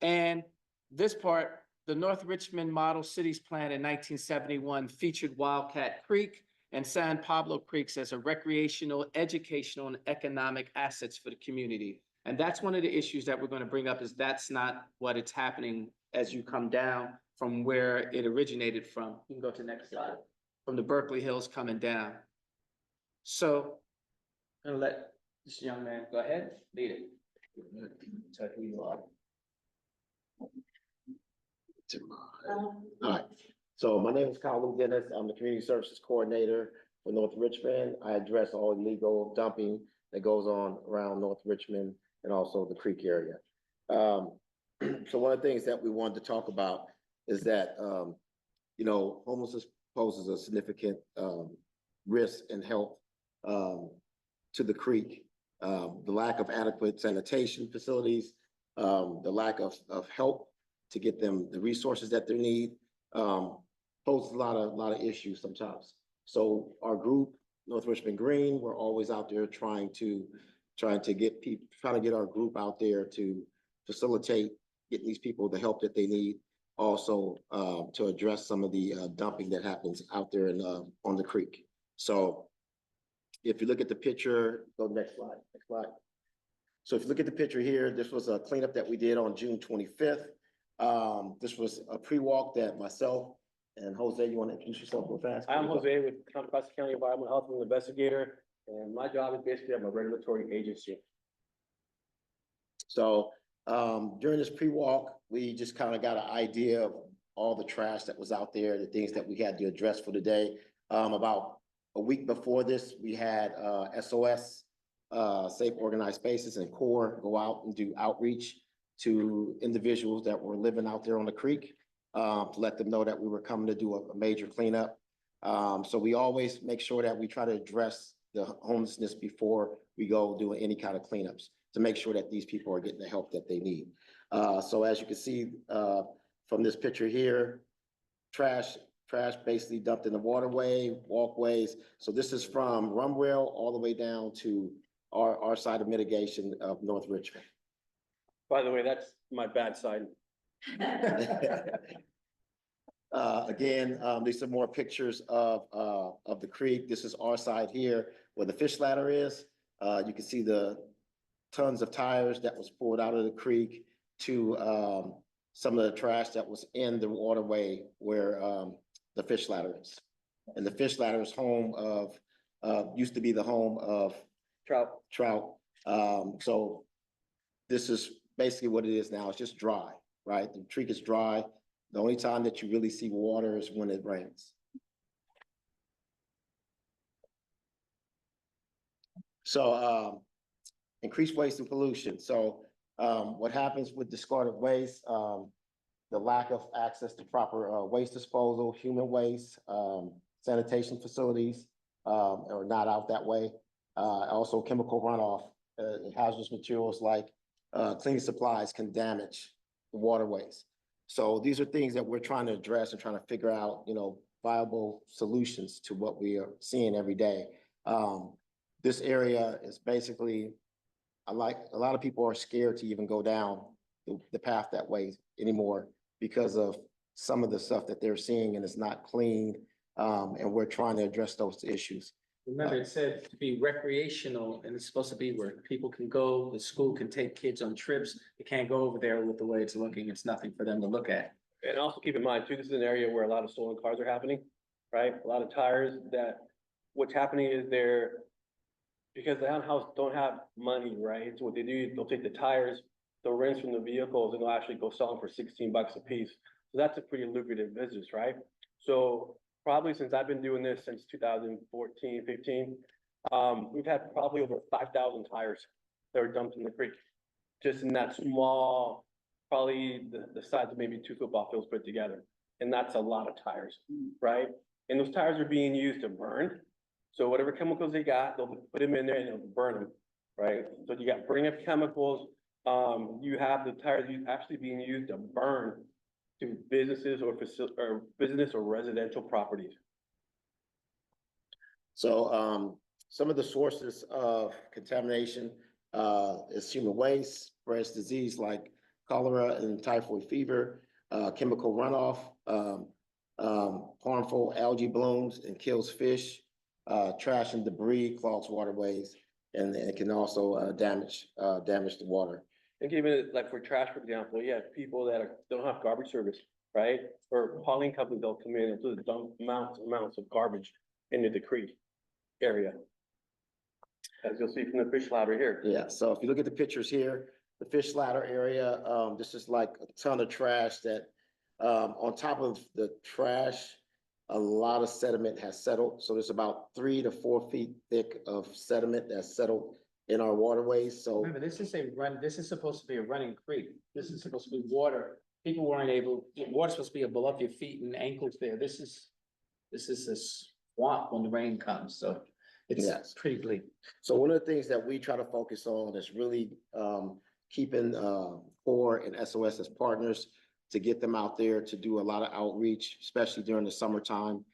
And this part, the North Richmond Model Cities Plan in 1971 featured Wildcat Creek and San Pablo Creeks as a recreational, educational, and economic assets for the community. And that's one of the issues that we're going to bring up, is that's not what it's happening as you come down from where it originated from. You can go to the next slide. From the Berkeley Hills coming down. So I'm gonna let this young man go ahead, lead it. Tell who you are. Hi, so my name is Colin Dennis. I'm the Community Services Coordinator for North Richmond. I address all illegal dumping that goes on around North Richmond and also the Creek area. So one of the things that we wanted to talk about is that, homelessness poses a significant risk and health to the creek. The lack of adequate sanitation facilities, the lack of help to get them the resources that they need, poses a lot of issues sometimes. So our group, North Richmond Green, we're always out there trying to get our group out there to facilitate getting these people the help that they need. Also, to address some of the dumping that happens out there on the creek. So if you look at the picture, go next slide. So if you look at the picture here, this was a cleanup that we did on June 25th. This was a pre-walk that myself and Jose, you want to introduce yourself real fast? I'm Jose with Contra Costa County Environmental Health Investigator, and my job is basically I'm a regulatory agency. So during this pre-walk, we just kind of got an idea of all the trash that was out there, the things that we had to address for the day. About a week before this, we had SOS, Safe Organized Spaces, and CORE go out and do outreach to individuals that were living out there on the creek, to let them know that we were coming to do a major cleanup. So we always make sure that we try to address the homelessness before we go doing any kind of cleanups, to make sure that these people are getting the help that they need. So as you can see from this picture here, trash basically dumped in the waterway, walkways. So this is from Rumwell all the way down to our side of mitigation of North Richmond. By the way, that's my bad side. Again, these are more pictures of the creek. This is our side here where the fish ladder is. You can see the tons of tires that was pulled out of the creek to, some of the trash that was in the waterway where, the fish ladder is. And the fish ladder is home of, used to be the home of trout. So this is basically what it is now. It's just dry, right? The creek is dry. The only time that you really see water is when it rains. So, increased waste and pollution. So, what happens with discarded waste, the lack of access to proper, waste disposal, human waste, sanitation facilities, are not out that way. Also chemical runoff, hazardous materials like, cleaning supplies can damage the waterways. So these are things that we're trying to address and trying to figure out, viable solutions to what we are seeing every day. This area is basically, a lot of people are scared to even go down the path that way anymore because of some of the stuff that they're seeing, and it's not clean. And we're trying to address those issues. Remember, it said to be recreational, and it's supposed to be where people can go, the school can take kids on trips. They can't go over there with the way it's looking. It's nothing for them to look at. And also keep in mind too, this is an area where a lot of stolen cars are happening, right? A lot of tires that, what's happening is because the townhouse don't have money, right? So what they do, they'll take the tires, they'll rinse from the vehicles, and they'll actually go sell them for $16 a piece. So that's a pretty lucrative business, right? So probably since I've been doing this since 2014, 15, we've had probably over 5,000 tires that were dumped in the creek. Just in that small, probably the size of maybe 2 football fields put together. And that's a lot of tires, right? And those tires are being used to burn. So whatever chemicals they got, they'll put them in there and they'll burn them, right? So you got bring up chemicals, you have the tires actually being used to burn to businesses or business or residential properties. So, some of the sources of contamination, is human waste, spreads disease like cholera and typhoid fever, chemical runoff, harmful algae blooms and kills fish, trash and debris clogs waterways, and it can also, damage the water. And even like for trash, for example, you have people that don't have garbage service, right? Or hauling companies, they'll come in and just dump amounts of garbage into the creek area. As you'll see from the fish ladder here. Yeah, so if you look at the pictures here, the fish ladder area, this is like a ton of trash that, on top of the trash, a lot of sediment has settled. So there's about 3 to 4 feet thick of sediment that's settled in our waterways. So Remember, this is supposed to be a running creek. This is supposed to be water. People weren't able, water's supposed to be above your feet and ankles there. This is a swamp when the rain comes, so it's pretty bleak. So one of the things that we try to focus on is really, keeping, CORE and SOS as partners to get them out there to do a lot of outreach, especially during the summertime.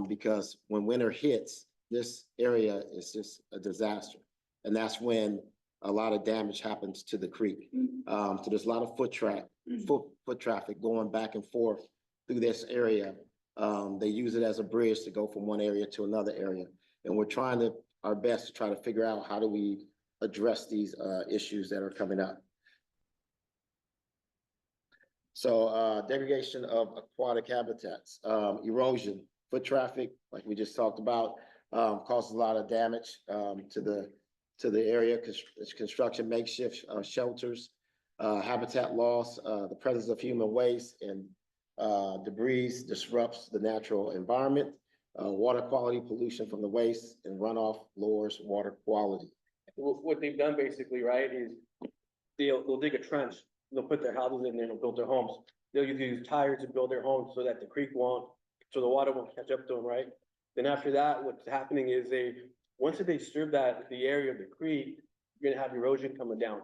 Because when winter hits, this area is just a disaster. And that's when a lot of damage happens to the creek. So there's a lot of foot traffic going back and forth through this area. They use it as a bridge to go from one area to another area. And we're trying our best to try to figure out how do we address these, issues that are coming up. So, degradation of aquatic habitats, erosion, foot traffic, like we just talked about, causes a lot of damage, to the area, construction makeshift, shelters, habitat loss, the presence of human waste and, debris disrupts the natural environment, water quality pollution from the waste and runoff lowers water quality. What they've done basically, right, is they'll dig a trench, they'll put their houses in there, they'll build their homes. They'll use tires to build their homes so that the creek so the water won't catch up to them, right? Then after that, what's happening is once they disturb the area of the creek, you're gonna have erosion coming down,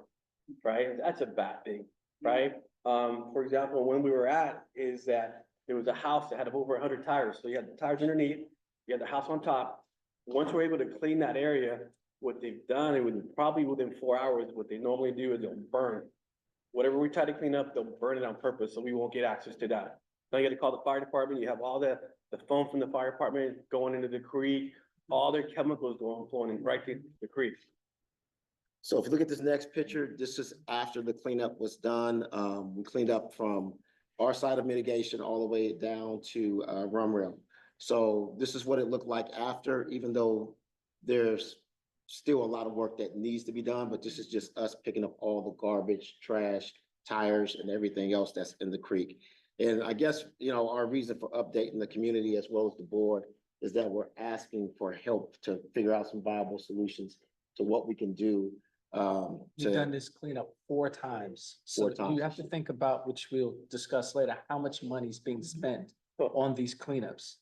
right? And that's a bad thing, right? For example, when we were is that there was a house that had over 100 tires. So you had the tires underneath, you had the house on top. Once we're able to clean that area, what they've done, it would probably within 4 hours, what they normally do is they'll burn. Whatever we try to clean up, they'll burn it on purpose, so we won't get access to that. Now you got to call the fire department. You have all the foam from the fire department going into the creek, all their chemicals flowing right to the creek. So if you look at this next picture, this is after the cleanup was done. We cleaned up from our side of mitigation all the way down to Rum Rail. So this is what it looked like after, even though there's still a lot of work that needs to be done, but this is just us picking up all the garbage, trash, tires, and everything else that's in the creek. And I guess, you know, our reason for updating the community as well as the board is that we're asking for help to figure out some viable solutions to what we can do. We've done this cleanup 4 times. So 4 times. you have to think about, which we'll discuss later, how much money is being spent on these cleanups.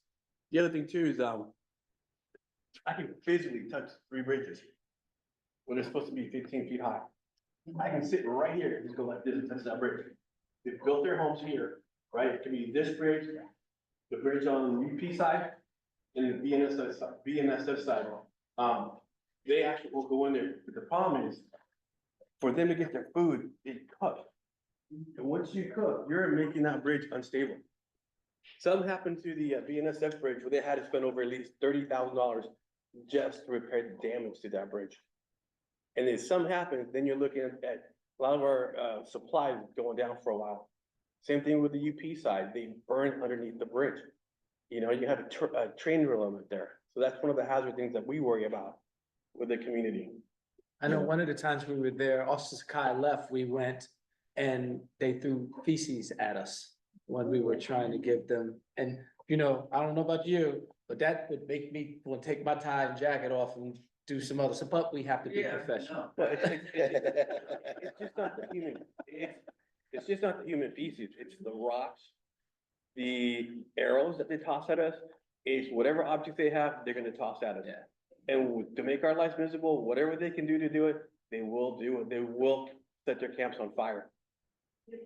The other thing too is, I can physically touch 3 bridges when they're supposed to be 15 feet high. I can sit right here and just go like this and touch that bridge. They've built their homes here, right? It could be this bridge, the bridge on the UP side, and the BNSF side. They actually will go in there, but the problem is, for them to get their food, they cook. And once you cook, you're making that bridge unstable. Something happened to the BNSF bridge where they had to spend over at least $30,000 just to repair the damage to that bridge. And if something happens, then you're looking at a lot of our supplies going down for a while. Same thing with the UP side, they burn underneath the bridge. You know, you have a train derailment there. So that's one of the hazard things that we worry about with the community. I know one of the times we were there, Officer Sakai left, we went and they threw feces at us when we were trying to give them, and you know, I don't know about you, but that would make me want to take my tie and jacket off and do some other stuff, but we have to be professional. But it's just not the human, it's just not the human feces, it's the rocks, the arrows that they toss at us, is whatever object they have, they're gonna toss at us. And to make our lives miserable, whatever they can do to do it, they will do it. They will set their camps on fire.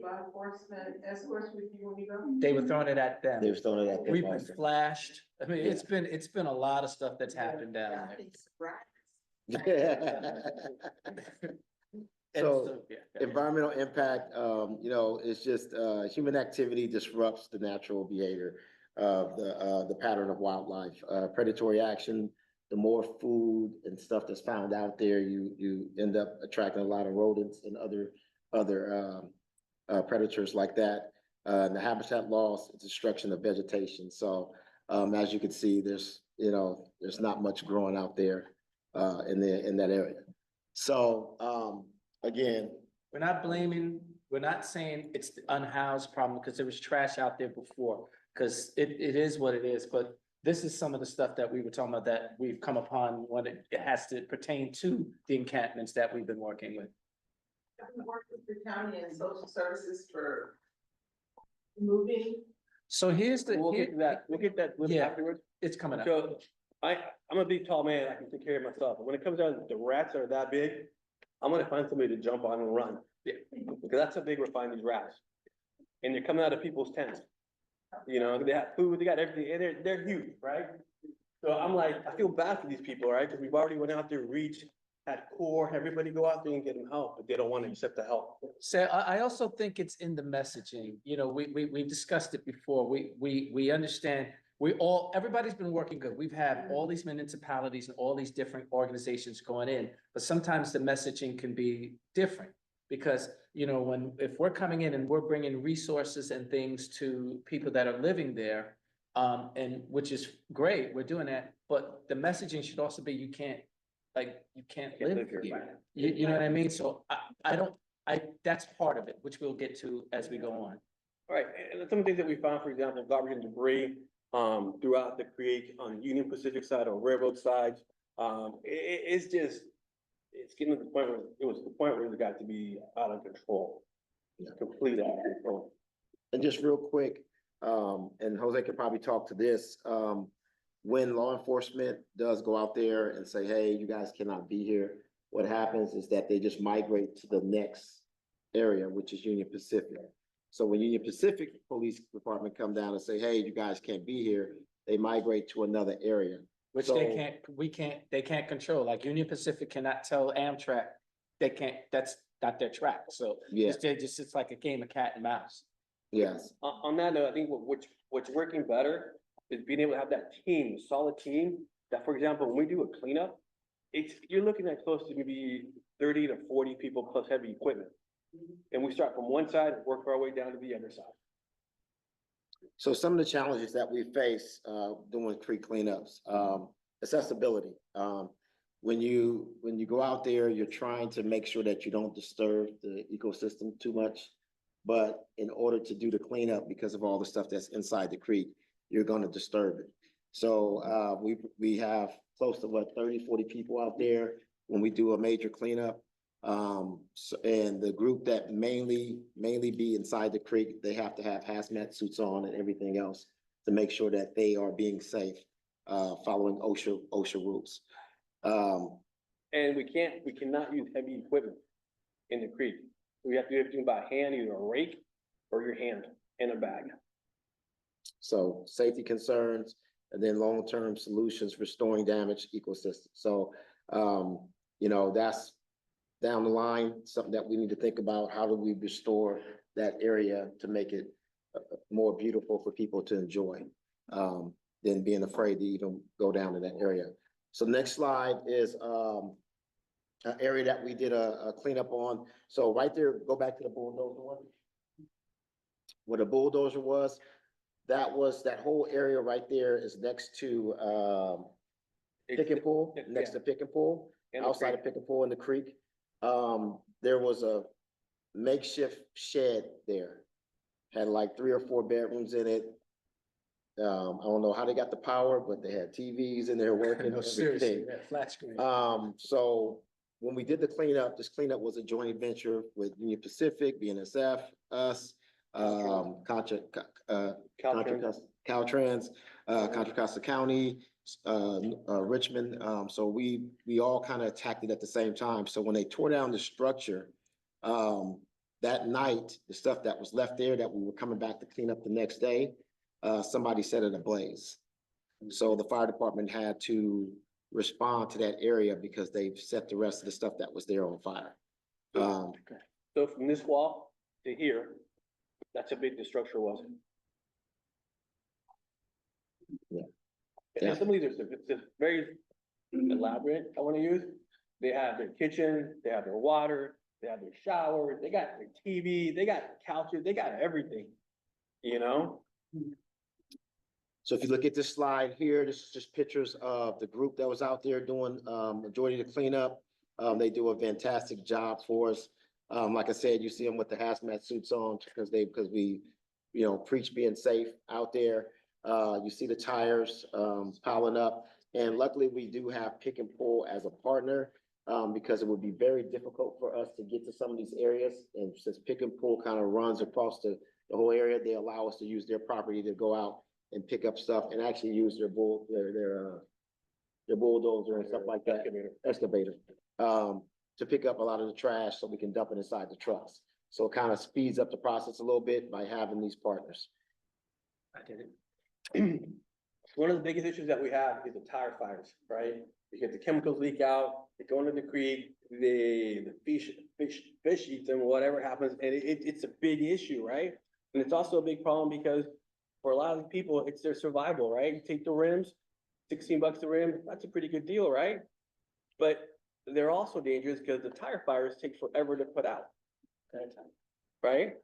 Law enforcement escorts with you when you go? They were throwing it at them. They were throwing it at them We've been also. flashed. I mean, it's been a lot of stuff that's happened down there. So environmental impact, you know, it's just, human activity disrupts the natural behavior of the pattern of wildlife. Predatory action, the more food and stuff that's found out there, you end up attracting a lot of rodents and other predators like that. The habitat loss, destruction of vegetation. So as you can see, there's not much growing out there in that area. So again, We're not saying it's the unhoused problem, because there was trash out there before, because it is what it is, but this is some of the stuff that we were talking about that we've come upon when it has to pertain to the encampments that we've been working with. I've been working with the county and social services for moving. So here's the. We'll get that list Yeah. afterwards. It's coming up. So I'm a big tall man, I can take care of myself, but when it comes down to the rats that are that big, I'm gonna find somebody to jump on and run. Yeah. Because that's how big we're finding these rats. And they're coming out of people's tents. You know, they have food, they got everything, and they're huge, right? So I'm like, I feel bad for these people, right? Because we've already went out there, reached, had core, everybody go out there and get them help, but they don't want to accept the help. So I also think it's in the messaging, you know, we've discussed it before, we understand, everybody's been working good, we've had all these municipalities and all these different organizations going in, but sometimes the messaging can be different. Because, you know, if we're coming in and we're bringing resources and things to people that are living there, and which is great, we're doing that, but the messaging should also be, you can't live here. You know what I mean? So that's part of it, which we'll get to as we go on. All right, and some of the things that we found, for example, garbage and debris, throughout the creek on Union Pacific side or railroad sides, it's getting to the point where it got to be out of control. Complete out of control. and just real quick, and Jose could probably talk to this, when law enforcement does go out there and say, hey, you guys cannot be here, what happens is that they just migrate to the next area, which is Union Pacific. So when Union Pacific Police Department come down and say, hey, you guys can't be here, they migrate to another area. Which they can't control, like Union Pacific cannot tell Amtrak, that's not their track, so. Yeah. It's like a game of cat and mouse. Yes. On that note, I think what's working better is being able to have that team, solid team, that, for example, when we do a cleanup, you're looking at close to maybe 30 to 40 people plus heavy equipment. And we start from one side and work our way down to the other side. So some of the challenges that we face, doing creek cleanups, accessibility. When you go out there, you're trying to make sure that you don't disturb the ecosystem too much. But in order to do the cleanup, because of all the stuff that's inside the creek, you're gonna disturb it. So, we have close to 30, 40 people out there when we do a major cleanup. And the group that mainly be inside the creek, they have to have hazmat suits on and everything else to make sure that they are being safe, following OSHA rules. And we cannot use heavy equipment in the creek. We have to do everything by hand, either a rake or your hand in a bag. So safety concerns and then long-term solutions, restoring damaged ecosystems. So, that's down the line, something that we need to think about. How do we restore that area to make it more beautiful for people to enjoy, than being afraid to even go down to that area. So next slide is an area that we did a cleanup on. So right there, go back to the bulldozer one. Where the bulldozer was, that whole area right there is next to Pick and Pull, next to Pick and Pull, outside of Pick and Pull in the creek. There was a makeshift shed there. Had like 3 or 4 bedrooms in it. I don't know how they got the power, but they had TVs in there working. No, seriously, that flat screen. So when we did the cleanup, this cleanup was a joint venture with Union Pacific, BNSF, us, Caltrans, Contra Costa County, Richmond. So we all kind of attacked it at the same time. So when they tore down the structure, that night, the stuff that was left there that we were coming back to clean up the next day, somebody set it ablaze. So the fire department had to respond to that area because they've set the rest of the stuff that was there on fire. So from this wall to here, that's how big the structure was. Yeah. And some of these are it's very elaborate, I want to use. They have their kitchen, they have their water, they have their shower, they got their TV, they got couches, they got everything, So if you look at this slide here, this is just pictures of the group that was out there doing majority of the cleanup. They do a fantastic job for us. Like I said, you see them with the hazmat suits on because we, preach being safe out there. You see the tires piling up, and luckily we do have Pick and Pull as a partner because it would be very difficult for us to get to some of these areas. And since Pick and Pull kind of runs across the whole area, they allow us to use their property to go out and pick up stuff and actually use their bulldozer and stuff like that, excavator, to pick up a lot of the trash so we can dump it inside the trucks. So it kind of speeds up the process a little bit by having these partners. I did it. One of the biggest issues that we have is the tire fires, right? Because the chemicals leak out, they go into the creek, the fish eats them, whatever happens, and it's a big issue, right? And it's also a big problem because for a lot of people, it's their survival, right? You take the rims, $16 a rim, that's a pretty good deal, right? But they're also dangerous because the tire fires take forever to put out, right?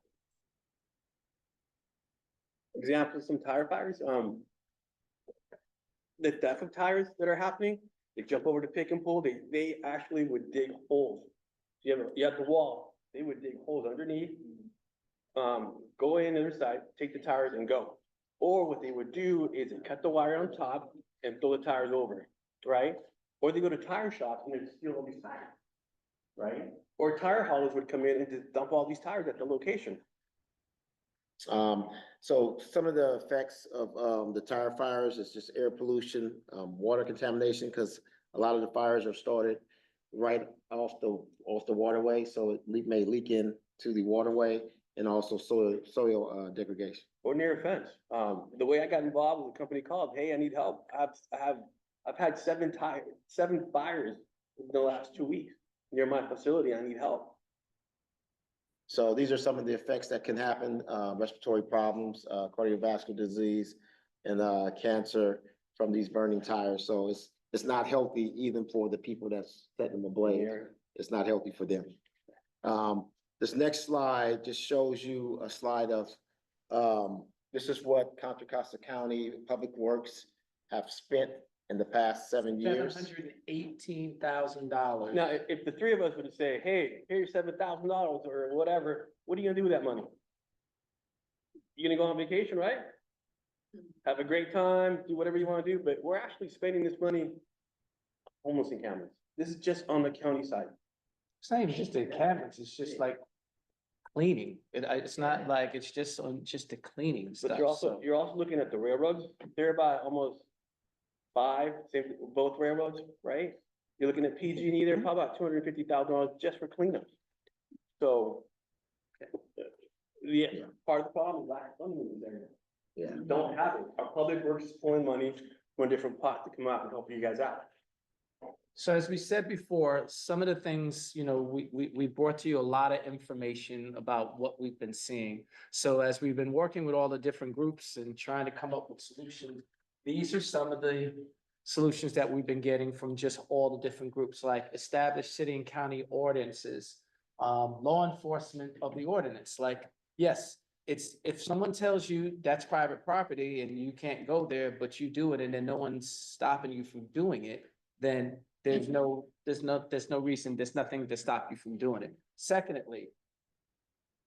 Example of some tire fires, the theft of tires that are happening, they jump over to Pick and Pull, they actually would dig holes. You have the wall, they would dig holes underneath, go in the other side, take the tires and go. Or what they would do is they cut the wire on top and throw the tires over, right? Or they go to tire shops and they steal all these tires, right? Or tire haulers would come in and just dump all these tires at the location. So some of the effects of the tire fires is just air pollution, water contamination, because a lot of the fires are started right off the waterway, so it may leak into the waterway, and also soil degradation. Or near a fence. The way I got involved with a company called, hey, I need help. I've had 7 fires in the last 2 weeks near my facility. I need help. So these are some of the effects that can happen, respiratory problems, cardiovascular disease, and cancer from these burning tires. So It's not healthy even for the people that's setting them ablaze. It's not healthy for them. This next slide just shows you a slide of, this is what Contra Costa County Public Works have spent in the past 7 years. $718,000. Now, if the three of us were to say, hey, here's $7,000 or whatever, what are you gonna do with that money? You're gonna go on vacation, right? Have a great time, do whatever you wanna do, but we're actually spending this money homeless encampments. This is just on the county side. It's not even just the cabinets, it's just like cleaning. It's not like it's just on just the cleaning stuff. But you're also looking at the railroads, they're about almost both railroads, right? You're looking at PG&E, they're probably about $250,000 just for cleanups. So, yeah, part of the problem is lack of funding in this area. Yeah. We don't have it. Our public works is pulling money from a different pot to come out and help you guys out. So as we said before, some of the things, we brought to you a lot of information about what we've been seeing. So as we've been working with all the different groups and trying to come up with solutions, these are some of the solutions that we've been getting from just all the different groups, like established city and county ordinances, law enforcement of the ordinance. Like, yes, it's, if someone tells you that's private property and you can't go there, but you do it and then no one's stopping you from doing it, then there's no reason, there's nothing to stop you from doing it. Secondly,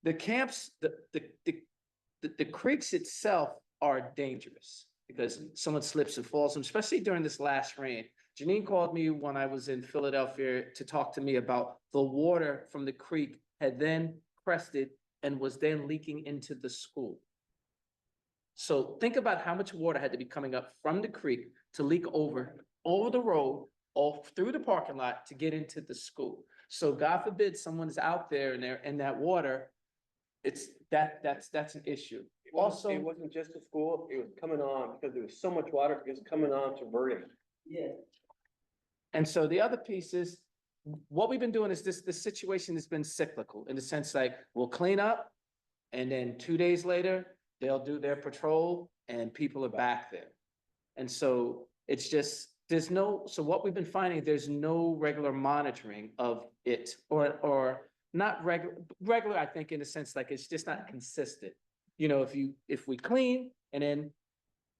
the camps, the creeks itself are dangerous because someone slips and falls, especially during this last rain. Janine called me when I was in Philadelphia to talk to me about the water from the creek had then crested and was then leaking into the school. So think about how much water had to be coming up from the creek to leak over the road, all through the parking lot to get into the school. So God forbid someone's out there and they're in that water, that's an issue. Also, it wasn't just the school, it was coming on because there was so much water, it was coming on to Verdant. Yeah. and so the other piece is, what we've been doing is this situation has been cyclical in the sense like we'll clean up and then 2 days later, they'll do their patrol and people are back there. And so it's just, so what we've been finding, there's no regular monitoring of it or not regular, I think in a sense, like it's just not consistent. If we clean and then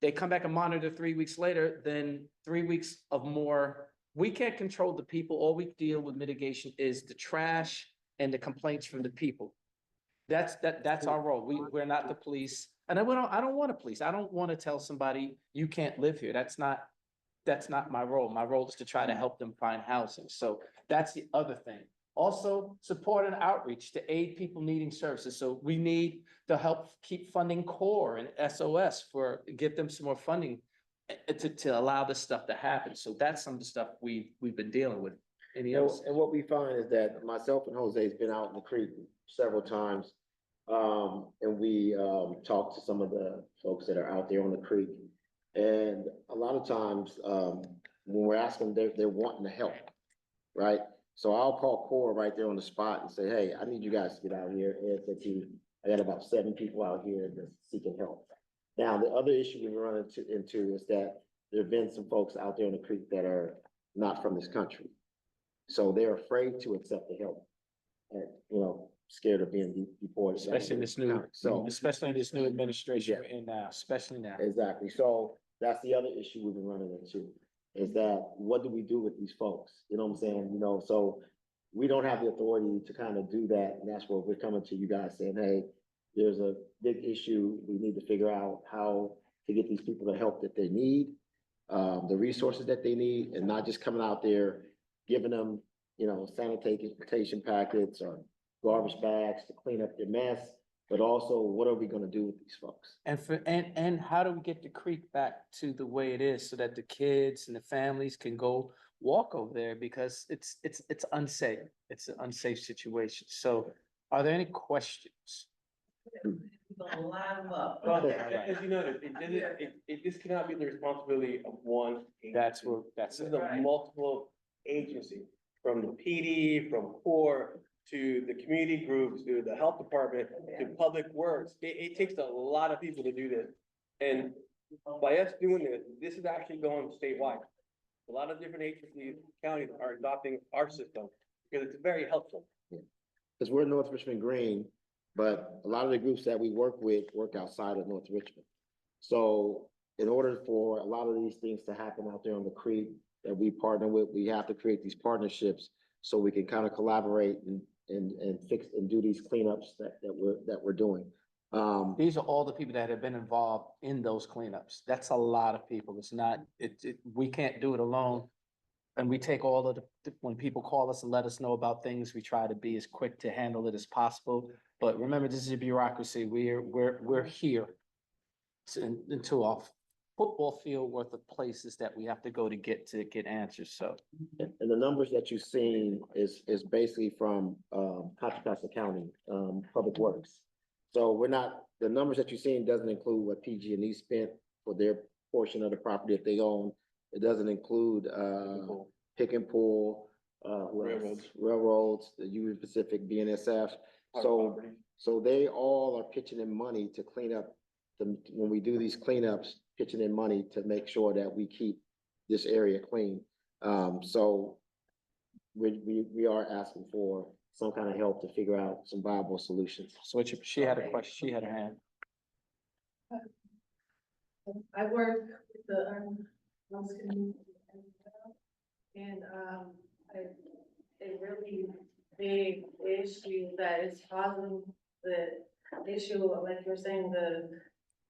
they come back and monitor 3 weeks later, then 3 weeks of more, we can't control the people. All we deal with mitigation is the trash and the complaints from the people. That's our role. We're not the police. And I don't want to police. I don't want to tell somebody you can't live here. That's not my role. My role is to try to help them find housing. So that's the other thing. Also, support and outreach to aid people needing services. So we need to help keep funding CORE and SOS give them some more funding to allow this stuff to happen. So that's some of the stuff we've been dealing with. Any else? And what we find is that myself and Jose's been out in the creek several times. And we talked to some of the folks that are out there on the creek. And a lot of times, when we're asking, they're wanting to help, right? So I'll call CORE right there on the spot and say, hey, I need you guys to get out here ASAP. I got about 7 people out here that's seeking help. Now, the other issue we run into is that there have been some folks out there on the creek that are not from this country. So they're afraid to accept the help and, scared of being deported. Especially this new administration we're in now, especially now. Exactly. So that's the other issue we've been running into, is that what do we do with these folks? You know what I'm saying? So we don't have the authority to kind of do that. And that's where we're coming to you guys saying, hey, there's a big issue. We need to figure out how to get these people the help that they need, the resources that they need, and not just coming out there, giving them, sanitation packets or garbage bags to clean up their mess, but also what are we going to do with these folks? And how do we get the creek back to the way it is so that the kids and the families can go walk over there, because it's unsafe. It's an unsafe situation. So are there any questions? Gonna line them up. Well, as you know, this cannot be the responsibility of one. That's This is a multiple agency, from the PD, from CORE, to the community groups, to the health department, to public works. It takes a lot of people to do this. And by us doing this, this is actually going statewide. A lot of different agencies, counties are adopting our system because it's very helpful. Because we're North Richmond Green, but a lot of the groups that we work with work outside of North Richmond. So in order for a lot of these things to happen out there on the creek that we partner with, we have to create these partnerships so we can kind of collaborate and fix and do these cleanups that we're doing. These are all the people that have been involved in those cleanups. That's a lot of people. It's not, we can't do it alone. And we take all of when people call us and let us know about things, we try to be as quick to handle it as possible. But remember, this is a bureaucracy. We're here into a football field worth of places that we have to go to get answers, so. And the numbers that you've seen is basically from Contra Costa County, Public Works. So the numbers that you're seeing doesn't include what PG&E spent for their portion of the property that they own. It doesn't include Pick and Pull, railroads, the Union Pacific, BNSF. So they all are pitching in money to clean up when we do these cleanups, pitching in money to make sure that we keep this area clean. So we are asking for some kind of help to figure out some viable solutions. So she had a question, she had her hand. I work with the homeless community, and a really big issue that is causing the issue, like you're saying,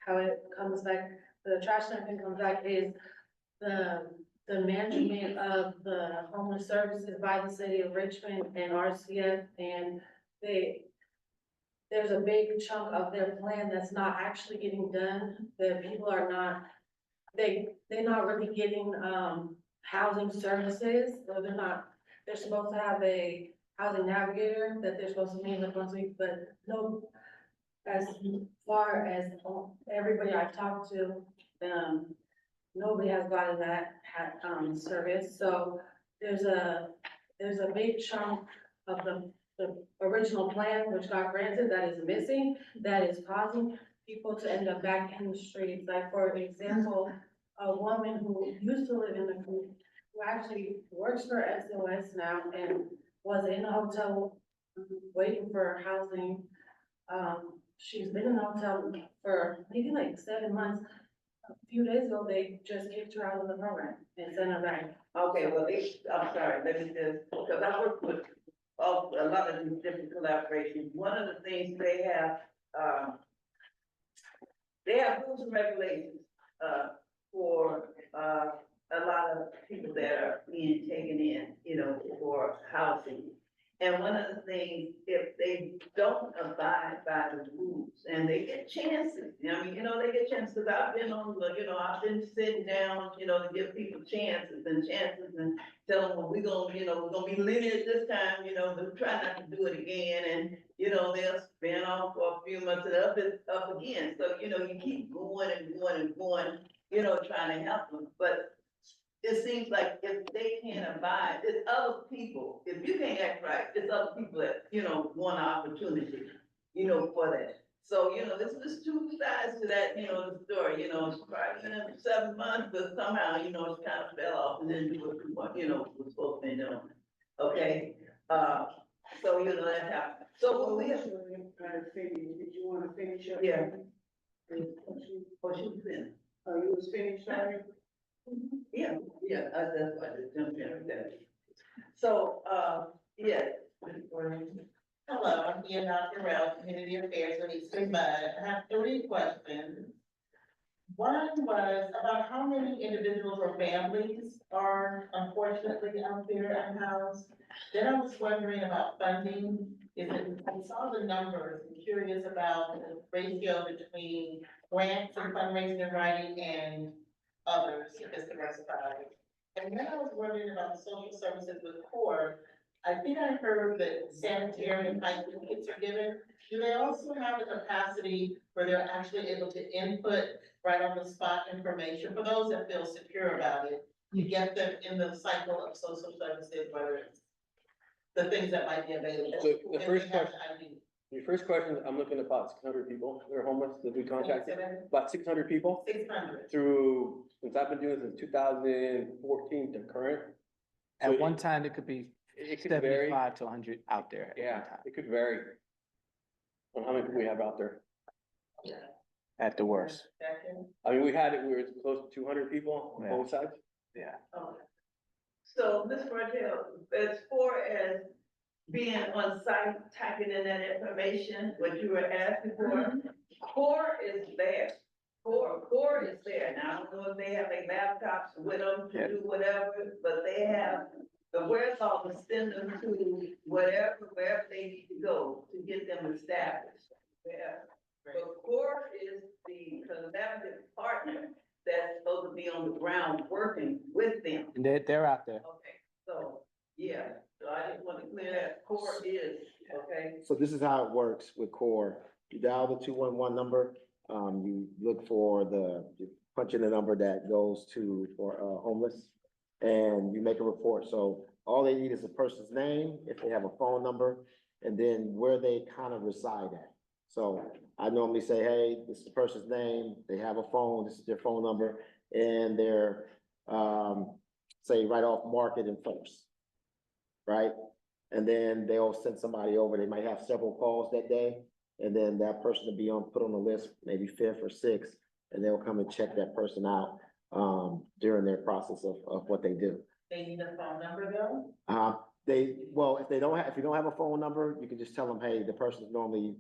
how it comes back, the trash dumping comes back is the management of the homeless services by the city of Richmond and RCF, and there's a big chunk of their plan that's not actually getting done. The people are not, they're not really getting, housing services, or they're supposed to have a housing navigator that they're supposed to meet once a week, but no, as far as everybody I've talked to, nobody has gotten that, service, so there's a big chunk of the original plan, which got granted, that is missing, that is causing people to end up back in the streets. Like, for example, a woman who used to live in the group, who actually works for SOS now and was in a hotel waiting for housing. She's been in a hotel for maybe like 7 months. A few days ago, they just kicked her out of the program and sent her back. Okay, well, I'm sorry, let me just, because I work with a lot of these different collaborations. One of the things they have rules and regulations, for, a lot of people that are being taken in, for housing. And one of the things, if they don't abide by the rules, and they get chances, I mean, they get chances, because I've been on the, I've been sitting down, to give people chances and tell them, well, we're gonna be lenient this time, but try not to do it again, and, they'll spin off for a few months and up again, so, you keep going and going and going, trying to help them, but it seems like if they can't abide, there's other people, if you can't act right, there's other people that, want an opportunity, for that. So, there's two sides to that, the story, it's probably been 7 months, but somehow, it's kind of fell off and then do what, was supposed to be doing. Okay, so, that happened. So we have. Did you want to finish up? Yeah. Oh, she was finished. Oh, you was finished already? Yeah, that's why I just jumped in with that. So, yeah. Hello, I'm Ian Terrell, Community Affairs with East Bay Mud. I have 3 questions. One was about how many individuals or families are unfortunately out there unhoused. Then I was wondering about funding. I saw the numbers, I'm curious about the ratio between grants and fundraising and writing and others, if it's diversified. And then I was wondering about the social services with CORE. I think I heard that sanitary and hygiene kits are given. Do they also have the capacity where they're actually able to input right on the spot information for those that feel secure about it, to get them in the cycle of social services, whether it's the things that might be available? So the first question, Your first question, I'm looking at about 600 people that are homeless that we contacted, about 600 people 600. through, since I've been doing this since 2014 to current. So At one time, it could be it could vary. 75 to 100 out there. at one Yeah, time, it could vary on how many people we have out there. At the worst. I mean, we were close to 200 people on Yeah. both sides. Yeah. Okay. So, Ms. Martell, as far as being on site, typing in that information, what you were asking for, core is there. Core is there. Now, I don't know if they have their laptops with them to do whatever, but they have the wherewithal to send them to wherever they need to go to get them established. Yeah. But core is the collaborative partner that's supposed to be on the ground working with them. And they're out there. Okay, so, yeah, so I just want to clear that core is, okay? So this is how it works with CORE. You dial the 211 number, you look for you punch in the number that goes for homeless, and you make a report. So all they need is a person's name, if they have a phone number, and then where they kind of reside at. So I normally say, hey, this is the person's name, they have a phone, this is their phone number, and they're, say, right off Market and First, right? And then they'll send somebody over, they might have several calls that day, and then that person will be put on the list, maybe 5th or 6th, and they'll come and check that person out, during their process of what they do. They need a phone number though? If you don't have a phone number, you can just tell them, hey, the person's normally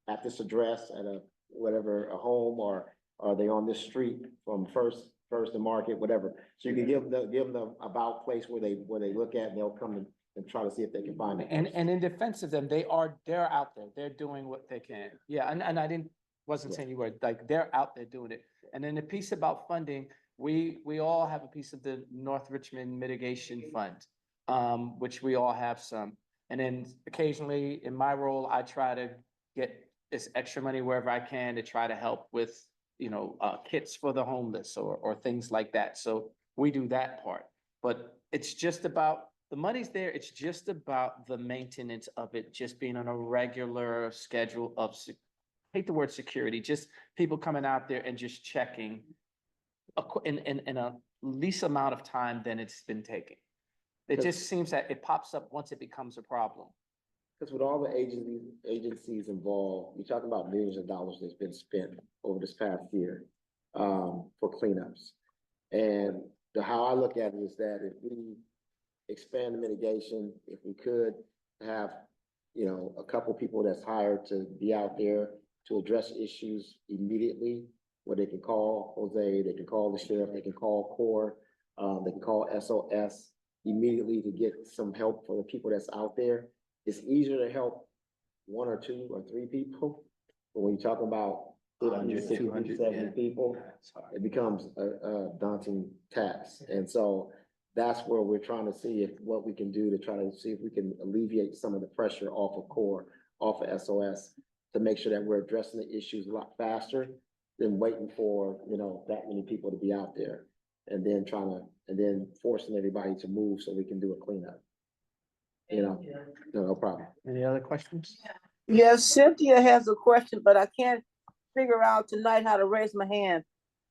at this address at a home, or are they on this street from First to Market, whatever. So you can give them the about place where they look at, and they'll come and try to see if they can find it. And in defense of them, they're out there. They're doing what they can. Yeah, and I wasn't saying you were, like, they're out there doing it. And then the piece about funding, we all have a piece of the North Richmond Mitigation Fund, which we all have some. And then occasionally in my role, I try to get this extra money wherever I can to try to help with, kits for the homeless or things like that. So we do that part, but it's just about, the money's there. It's just about the maintenance of it, just being on a regular schedule of, hate the word security, just people coming out there and just checking in a least amount of time than it's been taking. It just seems that it pops up once it becomes a problem. Because with all the agencies involved, you're talking about millions of dollars that's been spent over this past year, for cleanups. And how I look at it is that if we expand the mitigation, if we could have, a couple people that's hired to be out there to address issues immediately, where they can call Jose, they can call the sheriff, they can call CORE, they can call SOS immediately to get some help for the people that's out there. It's easier to help 1 or 2 or 3 people, but when you're talking about 50, 60, 70 people, it becomes a daunting task. And so that's where we're trying to see what we can do to try to see if we can alleviate some of the pressure off of CORE, off of SOS, to make sure that we're addressing the issues a lot faster than waiting for, that many people to be out there, and then forcing everybody to move so we can do a cleanup. No problem. Any other questions? Yes, Cynthia has a question, but I can't figure out tonight how to raise my hand.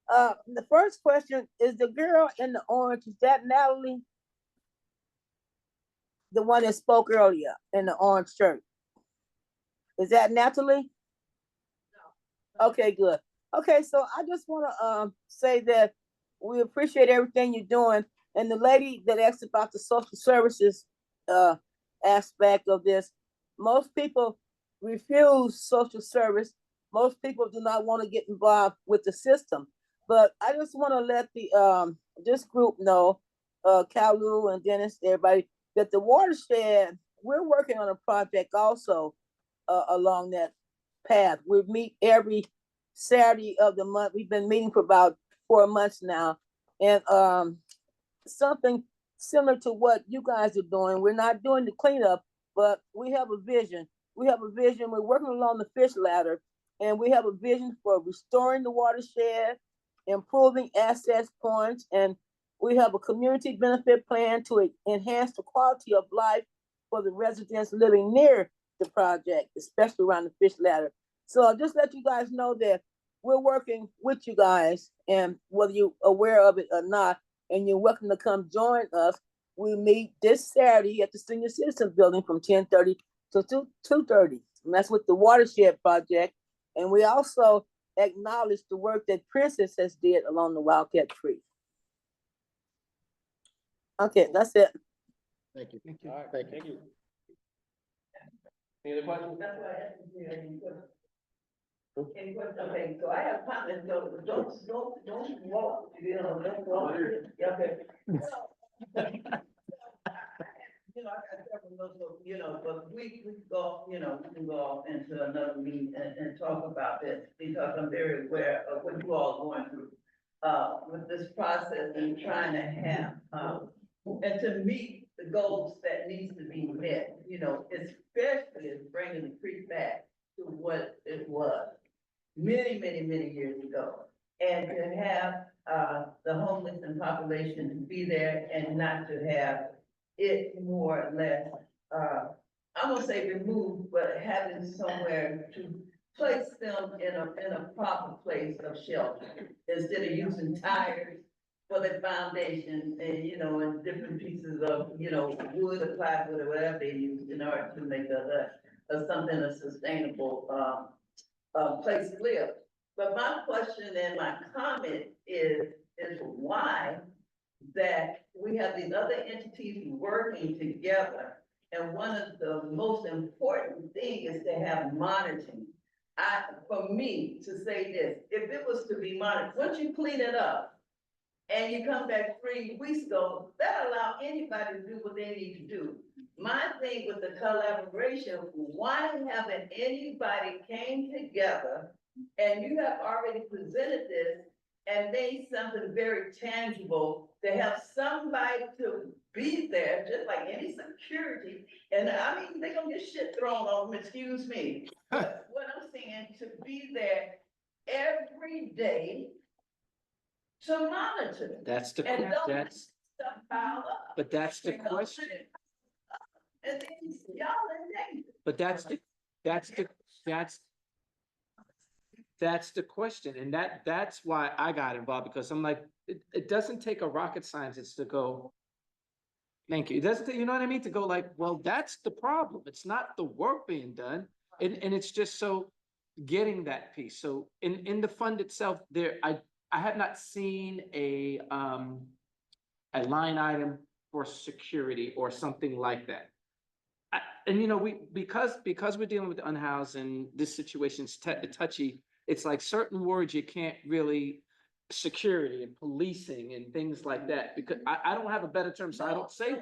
The first question is, the girl in the orange, is that Natalie? The one that spoke earlier in the orange shirt? Is that Natalie? No. Okay, good. Okay, so I just wanna say that we appreciate everything you're doing. And the lady that asked about the social services aspect of this, most people refuse social service. Most people do not want to get involved with the system. But I just want to let this group know, Kalu and Dennis, everybody, that the watershed, we're working on a project also along that path. We meet every Saturday of the month. We've been meeting for about 4 months now. And something similar to what you guys are doing. We're not doing the cleanup, but we have a vision. We have a vision. We're working along the fish ladder, and we have a vision for restoring the watershed, improving access points, and we have a community benefit plan to enhance the quality of life for the residents living near the project, especially around the fish ladder. So I'll just let you guys know that we're working with you guys, and whether you're aware of it or not, and you're welcome to come join us. We meet this Saturday at the Senior Citizens Building from 10:30 to 2:30. And that's with the watershed project. And we also acknowledge the work that Princess has did along the Wildcat Creek. Okay, that's it. Thank you. Thank you. All right, thank you. Any other questions? That's why I asked if you had any questions. Any questions? Okay, so I have comments, so don't walk, don't walk. Okay. You know, I got several notes, so, but we can go, we can go off into another meeting and talk about this, because I'm very aware of what you all are going through, with this process and trying to have, and to meet the goals that needs to be met, especially as bringing the creek back to what it was many, many, many years ago. And to have, the homeless and population to be there and not to have it more or less, I'm gonna say removed, but having somewhere to place them in a proper place of shelter instead of using tires for the foundation and, and different pieces of, wood or plywood or whatever they use in order to make a sustainable, place to live. But my question and my comment is why that we have these other entities working together. And one of the most important things is to have monitoring. For me to say this, if it was to be monitored, once you clean it up and you come back 3 weeks ago, that allow anybody to do what they need to do. My thing with the collaboration, why haven't anybody came together and you have already presented this and made something very tangible to have somebody to be there, just like any security. And I mean, they're gonna get shit thrown on them, excuse me. But what I'm saying, to be there every day to monitor. That's the, And don't let that's, stuff pile up. but that's the question. And then y'all in danger. But that's the question, and that's why I got involved, because I'm like, it doesn't take a rocket scientist to go. Thank you. It doesn't take, you know what I mean? To go like, well, that's the problem. It's not the work being done, and it's just so getting that piece. So in the fund itself, I have not seen a line item for security or something like that. And because we're dealing with the unhoused and this situation's touchy, it's like certain words you can't really, security and policing and things like that, because I don't have a better term, so I don't say.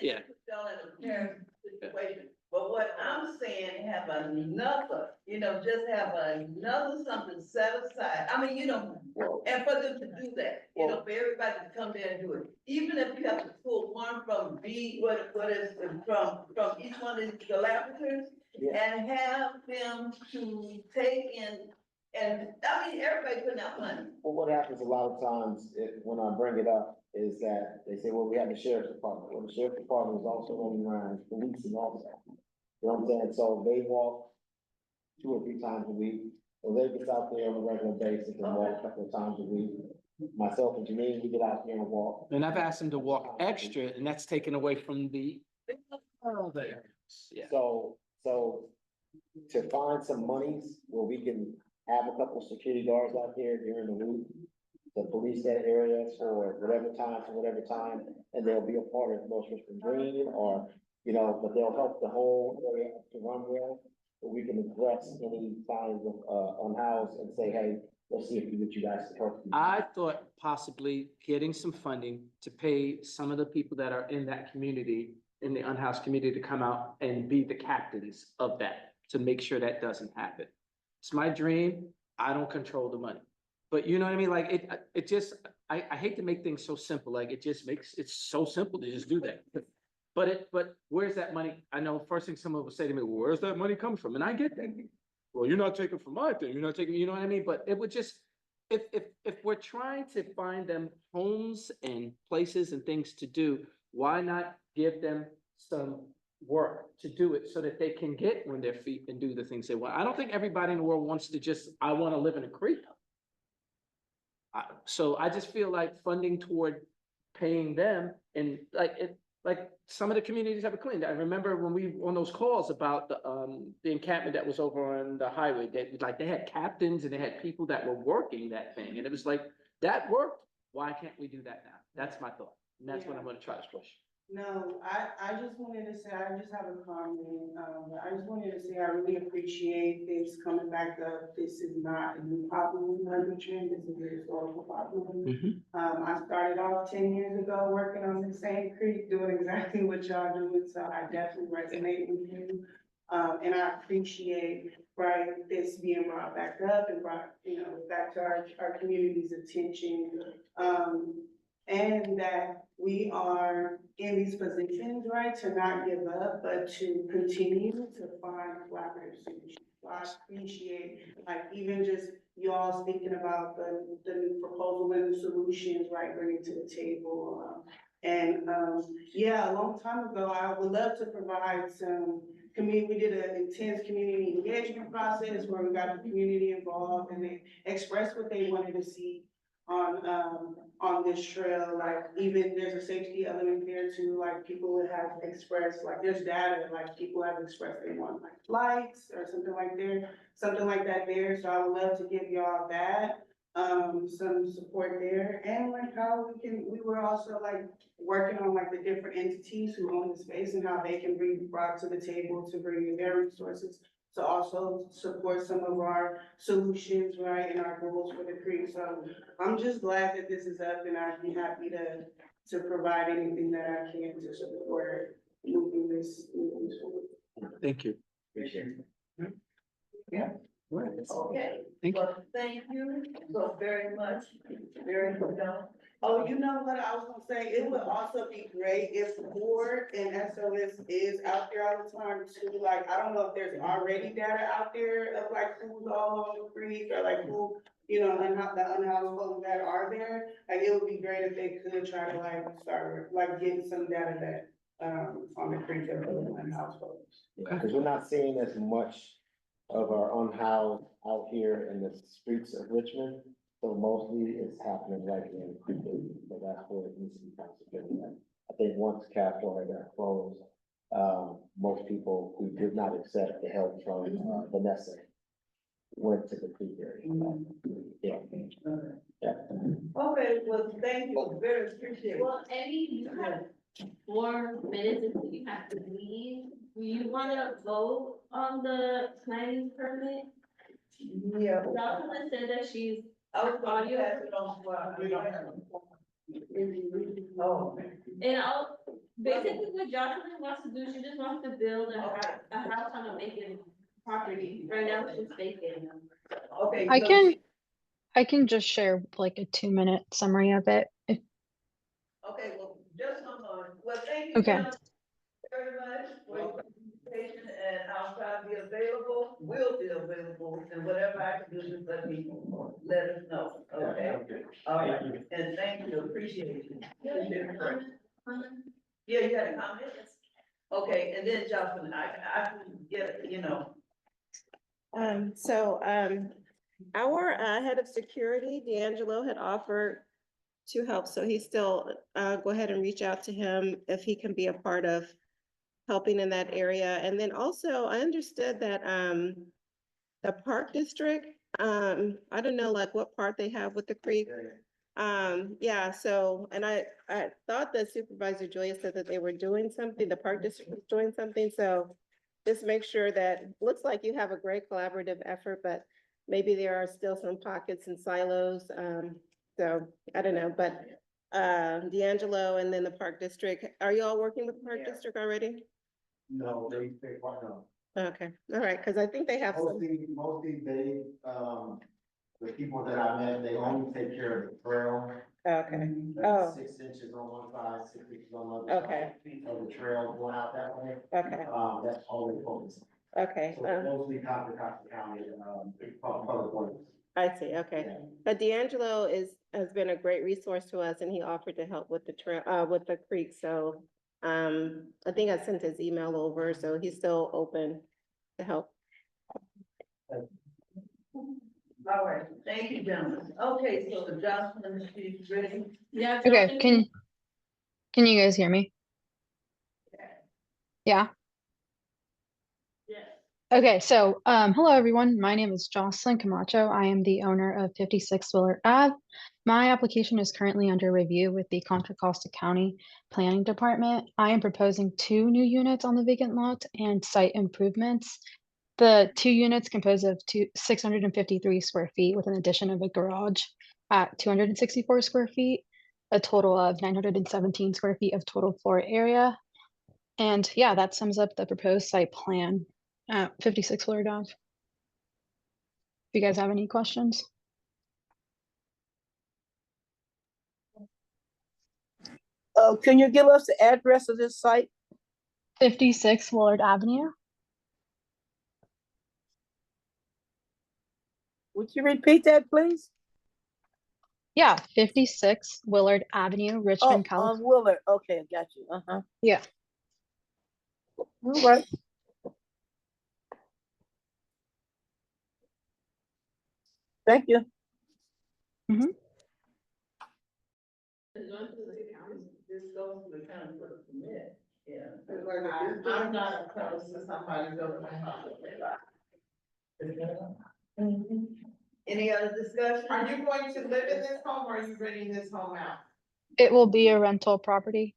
Yeah. Y'all in a terrible situation, but what I'm saying, have another, just have another something set aside. I mean, and for them to do that, for everybody to come there and do it. Even if you have to pull one from what is from each one of these collaborators, and have them to take in, and I mean, everybody putting out money. Well, what happens a lot of times, when I bring it up, is that they say, well, we have the sheriff's department. Well, the sheriff's department is also running around policing also. You know what I'm saying? So they walk 2 or 3 times a week. So they get out there on a regular basis and walk a couple of times a week. Myself and Janine, we get out there and walk. And I've asked them to walk extra, and that's taken away from the. Yeah. So to find some monies where we can have a couple of security guards out there during the week to police that area for whatever time, and they'll be a part of North Richmond Green, or, but they'll help the whole area to run well. So we can address any signs of unhoused and say, hey, let's see if we can get you guys to help. I thought possibly getting some funding to pay some of the people that are in that community, in the unhoused community, to come out and be the captains of that, to make sure that doesn't happen. It's my dream. I don't control the money. But you know what I mean? Like it just, I hate to make things so simple. Like it just makes, it's so simple to just do that. But where's that money? I know first thing someone will say to me, well, where's that money coming from? And I get that. Well, you're not taking from my thing. You're not taking, you know what I mean? But it would just, if we're trying to find them homes and places and things to do, why not give them some work to do it so that they can get on their feet and do the things they want. I don't think everybody in the world wants to just, I want to live in a creek. So I just feel like funding toward paying them and like some of the communities have it cleaned. I remember when we, on those calls about the encampment that was over on the highway, they had captains and they had people that were working that thing. And it was like, that worked. Why can't we do that now? That's my thought. And that's what I'm going to try to push. No, I just wanted to say, I just have a comment. I just wanted to say, I really appreciate this coming back up. This is not a new problem in Richmond. This is a historical problem. I started off 10 years ago working on the same creek, doing exactly what y'all doing. So I definitely resonate with you. And I appreciate, right, this being brought back up and brought, back to our community's attention. And that we are in these positions, right, to not give up, but to continue to find collaborative solutions. So I appreciate, like, even just y'all speaking about the new proposal and the solutions, right, bringing to the table. Yeah, a long time ago, I would love to provide some we did an intense community engagement process where we got the community involved and they expressed what they wanted to see on this trail. Like, even there's a safety element there too, like people would have expressed, like there's data, like people have expressed they want like lights or something like that there. So I would love to give y'all that, some support there. And like how we were also like working on like the different entities who own the space and how they can be brought to the table to bring in their resources to also support some of our solutions, right, and our goals for the creek. So I'm just glad that this is up, and I'd be happy to provide anything that I can to support moving this forward. Thank you. Appreciate it. Yeah. Right. Okay. Thank you. Well, thank you so very much. Very good. Oh, you know what I was gonna say? It would also be great if board and SOS is out there all the time too. Like, I don't know if there's already data out there of like who's all on the creek or like who, and how the unhoused folks that are there. Like, it would be great if they could try to like start like getting some data that on the creek of the unhoused folks. Because we're not seeing as much of our unhoused out here in the streets of Richmond. So mostly it's happening right in the creek, so that's where it needs to be concentrated. I think once Capitol had got closed, most people who did not accept the help from Vanessa went to the creek area. Yeah. Okay, well, thank you, very appreciate it. Well, Eddie, you have 4 minutes until you have to leave. Do you wanna vote on the planning permit? Yeah. Jocelyn said that she's I was gonna pass it on to oh. And basically what Jocelyn wants to do, she just wants to build a house on a vacant property. Right now it's just vacant. Okay. I can just share like a 2-minute summary of it. Okay, well, just hold on. Well, thank you. Okay. Very much for your participation, and I'll try to be available, will be available, and whatever I can do, just let us know, okay? All right, and thank you, appreciate it. Yeah, you had a comment? Okay, and then Jocelyn, I can get, Our head of security, D'Angelo, had offered to help, so he still, go ahead and reach out to him if he can be a part of helping in that area. And then also, I understood that the park district, I don't know like what part they have with the creek. Yeah, so, and I thought that Supervisor Julia said that they were doing something, the park district was doing something, so just make sure that, looks like you have a great collaborative effort, but maybe there are still some pockets and silos. So I don't know, but D'Angelo and then the park district, are you all working with the park district already? No, they partner. Okay, all right, because I think they have some. Mostly they, the people that I met, they only take care of the trail. Okay. That's 6 inches on one side, 6 inches on the other. Okay. Side of the trail going out that way. Okay. That's all they focus on. Okay. So mostly County County, public works. I see, okay. But D'Angelo has been a great resource to us and he offered to help with the trail, with the creek, so I think I sent his email over, so he's still open to help. All right, thank you, gentlemen. Okay, so Jocelyn, she's ready. Yeah. Okay, Jocelyn, can you guys hear me? Yeah. Yes. Okay, so hello everyone. My name is Jocelyn Camacho. I am the owner of 56 Willard Ave. My application is currently under review with the Contra Costa County Planning Department. I am proposing 2 new units on the vacant lot and site improvements. The 2 units compose of 653 square feet with an addition of a garage at 264 square feet, a total of 917 square feet of total floor area. And yeah, that sums up the proposed site plan at 56 Willard Ave. If you guys have any questions? Can you give us the address of this site? 56 Willard Avenue. Would you repeat that, please? Yeah, 56 Willard Avenue, Oh, Richmond, on California. Willard. Okay, I got you. Uh-huh. Yeah. All right. Thank you. Mm-hmm. This goes to the county for the permit, yeah. I'm not opposed to somebody building my house. Any other discussion? Are you going to live in this home or are you renting this home out? It will be a rental property.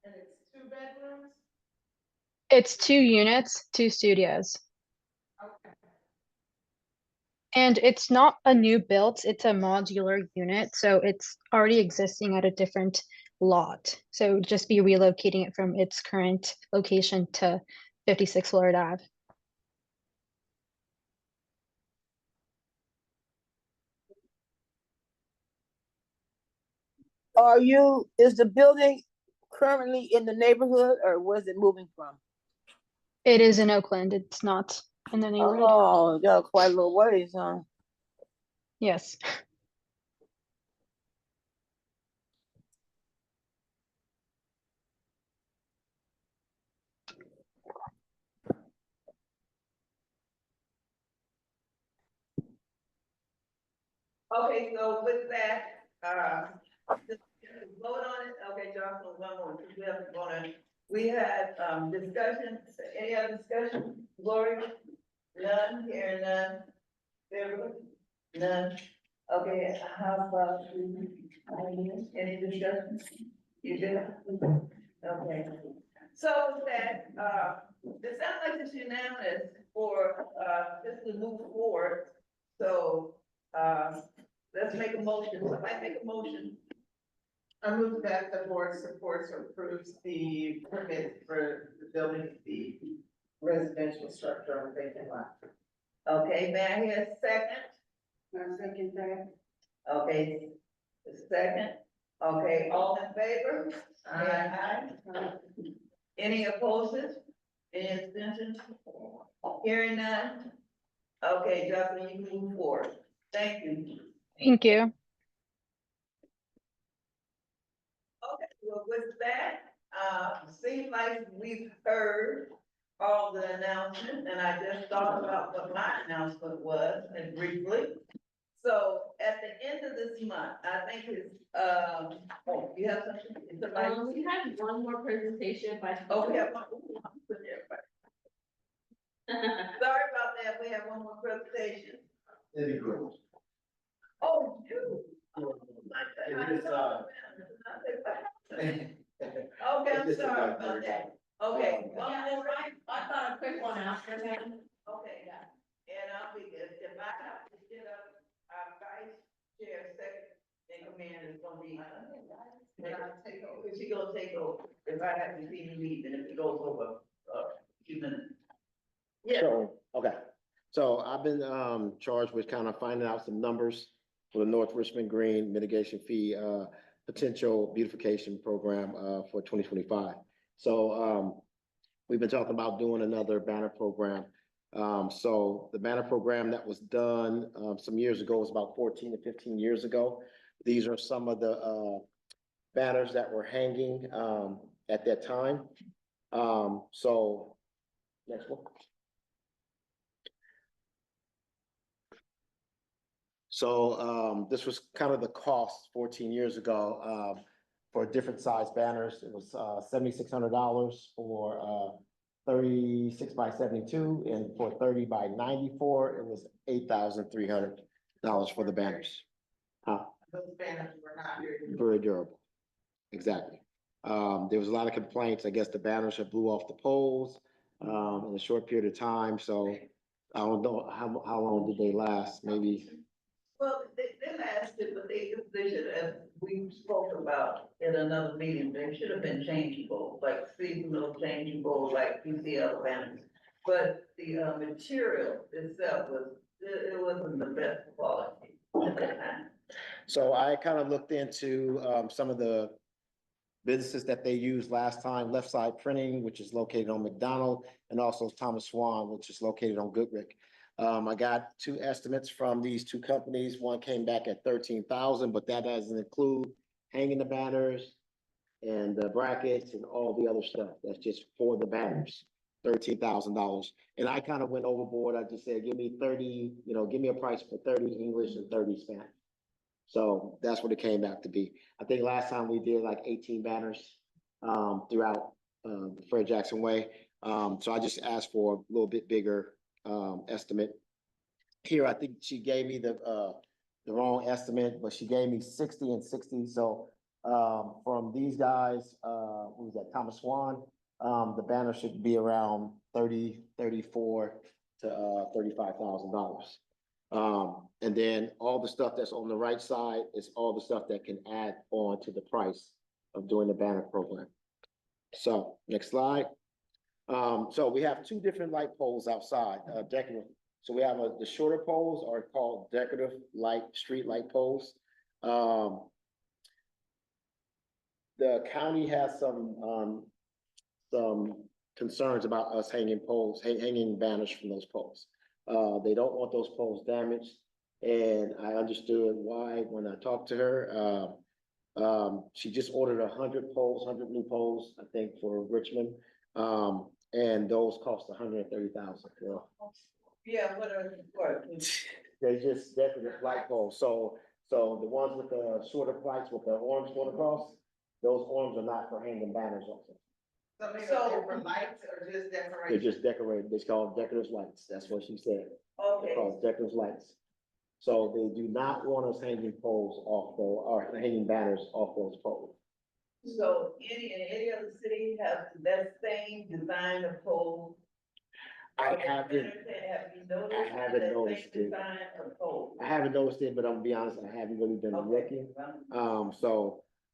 And it's 2 bedrooms? It's 2 units, 2 studios. Okay. And it's not a new build, it's a modular unit, so it's already existing at a different lot. So just be relocating it from its current location to 56 Willard Ave. Is the building currently in the neighborhood or was it moving from? It is in Oakland, it's not in the neighborhood. Oh, you got quite a little ways, huh? Yes. Okay, so with that, just vote on it. Okay, Jocelyn, one more, because we have to vote on it. We had, discussion, any other discussion? Gloria? None, here, none. Beverly? None. Okay, how about you? Any discussion? You do? Okay. So with that, it sounds like it's unanimous for, just to move forward. So, let's make a motion. Somebody make a motion. I move that the board supports or approves the permit for the building the residential structure on vacant lot. Okay, may I hear a second? I second that. Okay, a second. Okay, all in favor? Aye. Any opposed? Any abstentions? Hearing none? Okay, Justin, you can move forward. Thank you. Thank you. Okay, well, with that, seems like we've heard all the announcements, and I just thought about what my announcement was, and briefly. So at the end of this month, I think it's, oh, you have something? Is somebody- We have one more presentation by. Oh, we have one. Sorry about that, we have one more presentation. Oh, you. Okay, I'm sorry about that. Okay. I thought a quick one after him. Okay, yeah. And I'll be, if I have to get up, our vice chair second, then command is gonna be. She gonna take over, if I have to see you leave, and if it goes over, a few minutes. Yeah. So, okay, so I've been charged with kind of finding out some numbers for the North Richmond Green mitigation fee potential beautification program for 2025. So we've been talking about doing another banner program. So the banner program that was done some years ago was about 14 to 15 years ago. These are some of the banners that were hanging, at that time. So, next one. So, this was kind of the cost 14 years ago, for different size banners. It was, $7,600 for, 36 by 72, and for 30 by 94, it was $8,300 for the banners. Those banners were not very. Very durable. Exactly. There was a lot of complaints. I guess the banners have blew off the poles, in a short period of time. So I don't know how long did they last? Maybe. Well, they lasted, but they should, as we spoke about in another meeting, they should have been changeable, like seasonal changeable, like you see other banners. But the, material itself it wasn't the best quality at that time. So I kind of looked into, some of the businesses that they used last time, Left Side Printing, which is located on McDonald, and also Thomas Swan, which is located on Goodrick. I got two estimates from these two companies. One came back at 13,000, but that doesn't include hanging the banners and the brackets and all the other stuff. That's just for the banners, $13,000. And I kind of went overboard. I just said, give me 30, give me a price for 30 English and 30 Spanish. So that's what it came back to be. I think last time we did like 18 banners, throughout, the Fred Jackson Way. So I just asked for a little bit bigger, estimate. Here, I think she gave me the wrong estimate, but she gave me 60 and 60. So, from these guys, what was that, Thomas Swan, the banner should be around 34 to, $35,000. And then all the stuff that's on the right side is all the stuff that can add on to the price of doing the banner program. So, next slide. So we have two different light poles outside, decorative. So we have the shorter poles are called decorative street light poles. The county has some concerns about us hanging banners from those poles. They don't want those poles damaged, and I understood why when I talked to her. She just ordered 100 new poles, I think, for Richmond. And those cost $130,000. Yeah, what are the They're just decorative light poles. So the ones with the shorter lights with the orange going across, those orange are not for hanging banners also. So for lights or just decoration? They're just decorated. It's called decorative lights. That's what she said. Okay. They're called decorative lights. So they do not want us hanging poles off or hanging banners off those poles. So any other city have that same design of pole? I haven't noticed it. Design of pole? I haven't noticed it, but I'm gonna be honest, I haven't really been looking.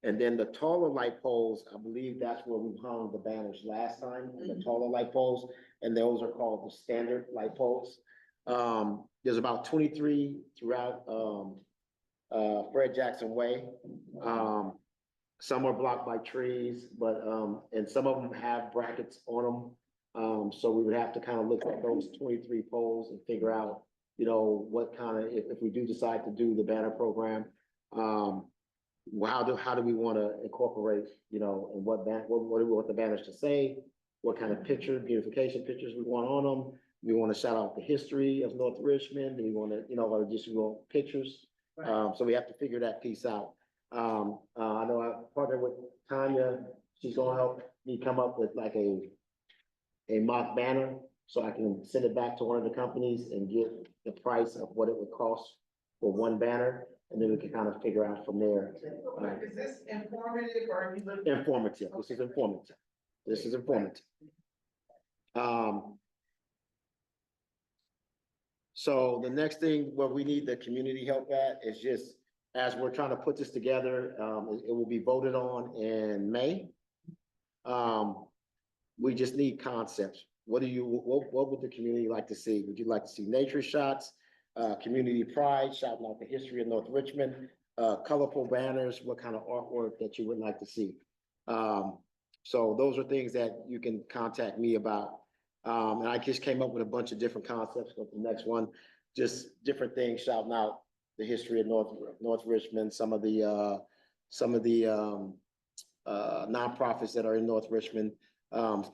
And then the taller light poles, I believe that's where we hung the banners last time, the taller light poles, and those are called the standard light poles. There's about 23 throughout, Fred Jackson Way. Some are blocked by trees, but, and some of them have brackets on them. So we would have to kind of look at those 23 poles and figure out, what kind of, if we do decide to do the banner program, how do we want to incorporate, and what do we want the banners to say? What kind of beautification pictures we want on them? We want to shout out the history of North Richmond. Do we want to, or just want pictures? Right. So we have to figure that piece out. I know I partnered with Tanya. She's gonna help me come up with like a mock banner so I can send it back to one of the companies and get the price of what it would cost for one banner, and then we can kind of figure out from there. Is this informative or are you looking? Informative. This is informative. This is informative. So the next thing where we need the community help at is just, as we're trying to put this together, it will be voted on in May. We just need concepts. What would the community like to see? Would you like to see nature shots, community pride, shouting out the history of North Richmond, colorful banners, what kind of artwork that you would like to see? So those are things that you can contact me about. And I just came up with a bunch of different concepts. Go to the next one, just different things, shouting out the history of North Richmond, some of the nonprofits that are in North Richmond,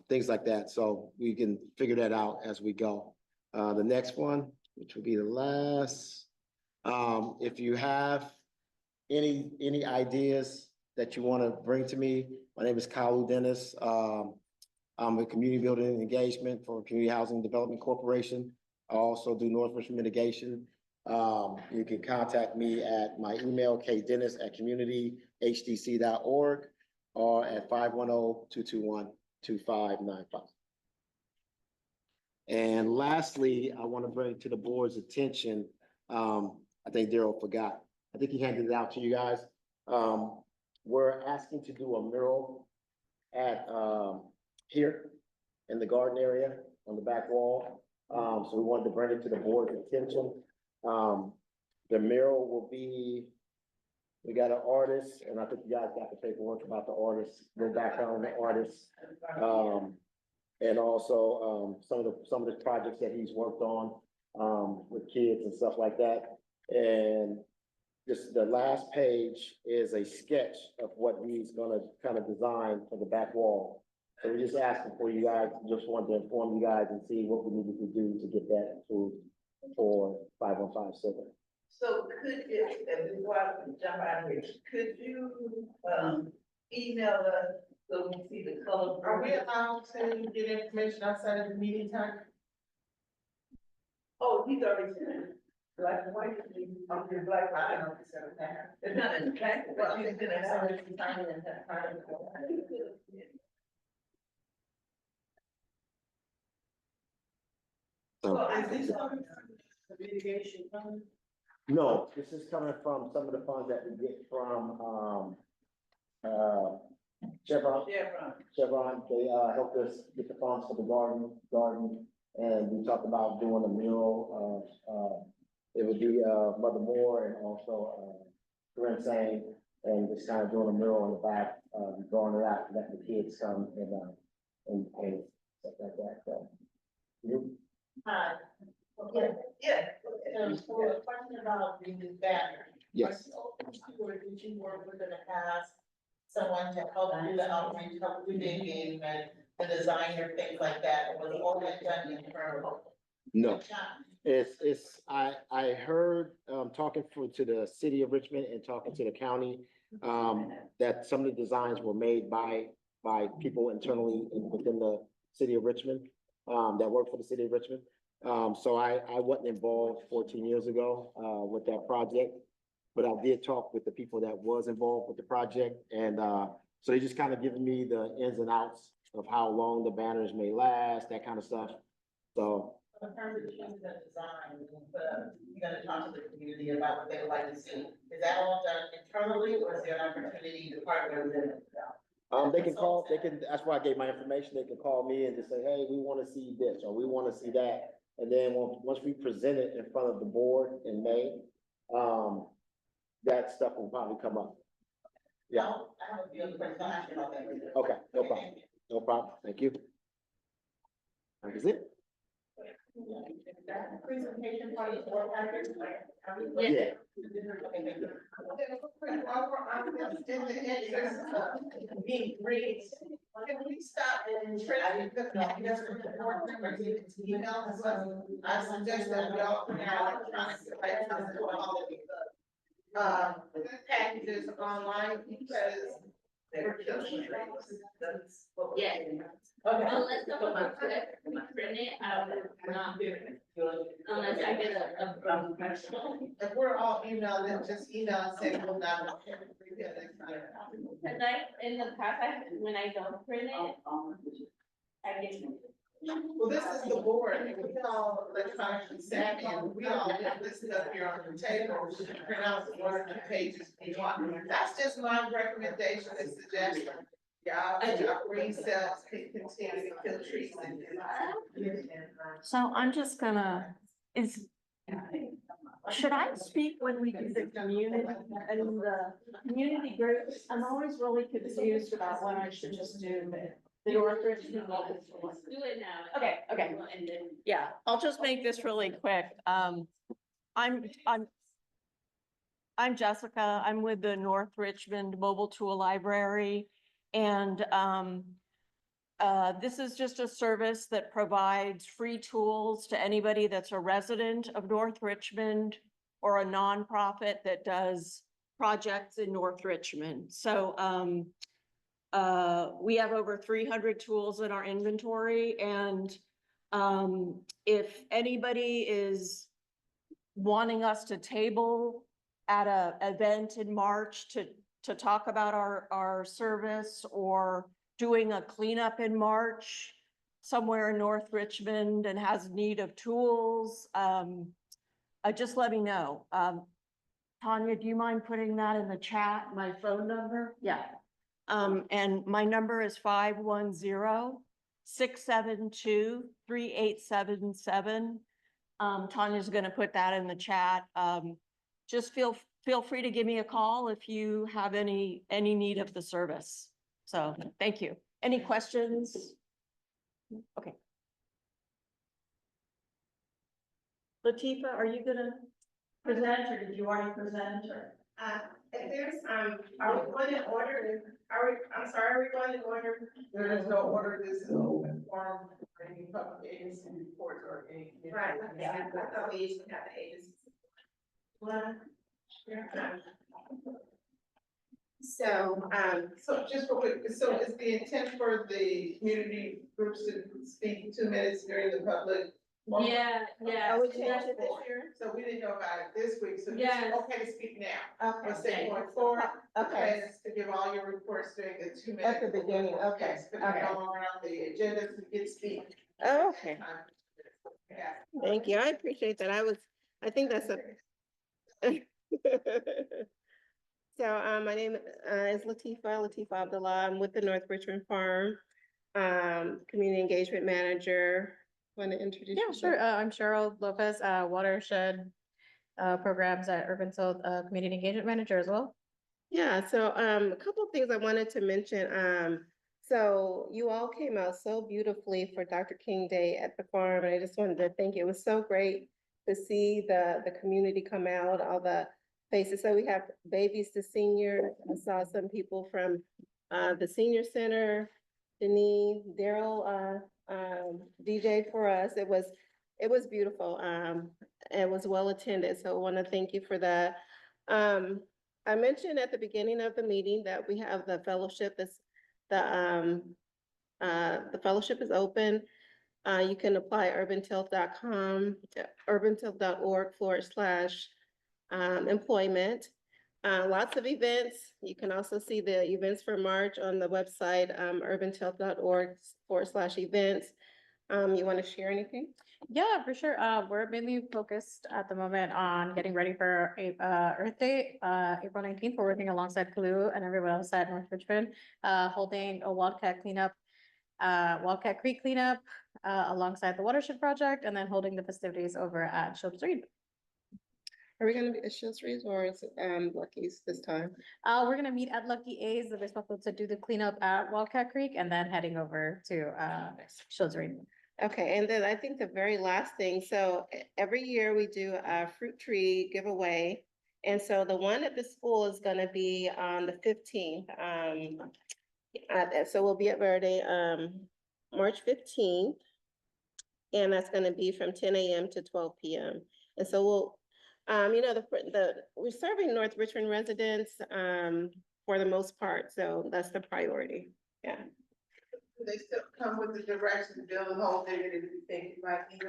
things like that. So we can figure that out as we go. The next one, which will be the last, if you have any ideas that you want to bring to me, my name is Kyle Dennis. I'm a community building and engagement for Community Housing Development Corporation. I also do North Richmond mitigation. You can contact me at my email, kdennis@communityhdc.org or at 510-221-2595. And lastly, I want to bring to the board's attention, I think Daryl forgot. I think he handed it out to you guys. We're asking to do a mural at here in the garden area on the back wall. So we wanted to bring it to the board's attention. The mural will be, we got an artist, and I think you guys got the paperwork about the artist, the background on the artist. And also some of the projects that he's worked on with kids and stuff like that. And just the last page is a sketch of what he's gonna kind of design for the back wall. So we're just asking for you guys, just wanted to inform you guys and see what we needed to do to get that approved for 515 Silver. So could you, before I jump out of here, could you, email us so we can see the color? Are we allowed to get information outside of the meeting time? Oh, he's already sent it. Black and white, I'm in black, I don't know if it's it's not in black, well, I'm thinking it's already signed in that part of the. So is this coming from the mitigation fund? no, this is coming from some of the funds that we get from Chevron. They helped us get the funds for the garden, and we talked about doing a mural. It would be Mother Moore and also Corinne Sane, and just kind of doing a mural in the back, drawing it out, letting the kids come and stuff like that. So, Hi. Yeah. So a question about the banner. yes. Did you work with in the past, someone to help do the outreach, help do the engagement, the designer, things like that, or was all that done internally? No, I heard, talking to the city of Richmond and talking to the county, that some of the designs were made by people internally within the city of Richmond, that work for the city of Richmond. So I wasn't involved 14 years ago, with that project, but I did talk with the people that was involved with the project. And, so they just kind of given me the ins and outs of how long the banners may last, that kind of stuff. So. In terms of choosing the design, you gotta talk to the community about what they would like to see. Is that all done internally, or is there an opportunity to partner with them? They can call, that's why I gave my information. They can call me and just say, hey, we want to see this, or we want to see that. And then once we present it in front of the board in May, that stuff will probably come up. Yeah. I have a few other questions. I'll ask you about that later. Okay, no problem. No problem. Thank you. That is it. Presentation part of the board package? Yeah. In the interest of being great, can we stop and try to email us? I suggest that we all now packages online because they're killing trees. Yeah. Okay. Unless someone print it, I would not, unless I get a professional. If we're all emailing, just email and say, we'll not. Cause in the past, when I don't print it, I get. Well, this is the board, and we all electronically savvy, and we all get listed up here on the table, print out the word and pages we want. That's just my recommendation and suggestion. Y'all recess, can continue to kill trees. So I'm just gonna, should I speak when we do the community and the community groups? I'm always really confused about when I should just do the North Richmond. Do it now. Okay, okay. And then. Yeah, I'll just make this really quick. I'm Jessica. I'm with the North Richmond Mobile Tool Library. And this is just a service that provides free tools to anybody that's a resident of North Richmond or a nonprofit that does projects in North Richmond. So we have over 300 tools in our inventory, and if anybody is wanting us to table at a event in March to talk about our service, or doing a cleanup in March somewhere in North Richmond and has need of tools, just let me know. Tanya, do you mind putting that in the chat, my phone number? Yeah. And my number is 510-672-3877. Tanya's gonna put that in the chat. Just feel free to give me a call if you have any need of the service. So, thank you. Any questions? Okay. Latifa, are you gonna present, or did you already present, or? If there's, are we going in order? I'm sorry, are we going in order? There is no order, this is open forum for any public agency reports or any. Right, okay, I thought we used to have the agency. Well, so just for quick, so is the intent for the community groups to speak 2 minutes during the public? Yeah. Oh, we changed it this year? So we didn't know about it this week, so it's okay to speak now. Okay. Let's say going forward. Okay. Plans to give all your reports during the 2 minutes. At the beginning, okay. But all around the agenda to get speak. Oh, okay. Thank you. I appreciate that. I think that's a. So, my name is Latifa Abdullah. I'm with the North Richmond Farm, Community Engagement Manager. Want to introduce Yeah, yourself? sure. I'm Cheryl Lopez, Watershed Programs at Urban South Community Engagement Manager as well. Yeah, so a couple of things I wanted to mention. So you all came out so beautifully for Dr. King Day at the farm, and I just wanted to thank you. It was so great to see the community come out, all the faces. So we have babies to seniors. I saw some people from the senior center, Denise, Daryl, DJ for us. It was beautiful. It was well attended, so I want to thank you for that. I mentioned at the beginning of the meeting that we have the fellowship. The fellowship is open. You can apply at urbantilt.com, urbantilt.org/employment. Lots of events. You can also see the events for March on the website, urbantilt.org/events. You want to share anything? Yeah, for sure. We're mainly focused at the moment on getting ready for Earth Day, April 19th. We're working alongside Kalu and everyone else at North Richmond, holding a Wildcat Creek cleanup alongside the Watershed Project, and then holding the festivities over at Shields Reed. Are we going to be at Shields Reed or is it Lucky's this time? We're going to meet at Lucky A's. We're supposed to do the cleanup at Wildcat Creek and then heading over to Shields Reed. Okay, and then I think the very last thing, so every year we do a fruit tree giveaway. And so the one at the school is gonna be on the 15th. So we'll be at Verde, March 15th. And that's gonna be from 10 a.m. to 12 p.m. And so we'll, we're serving North Richmond residents for the most part, so that's the priority, yeah. Do they still come with the directions to build a whole thing that you think you might need?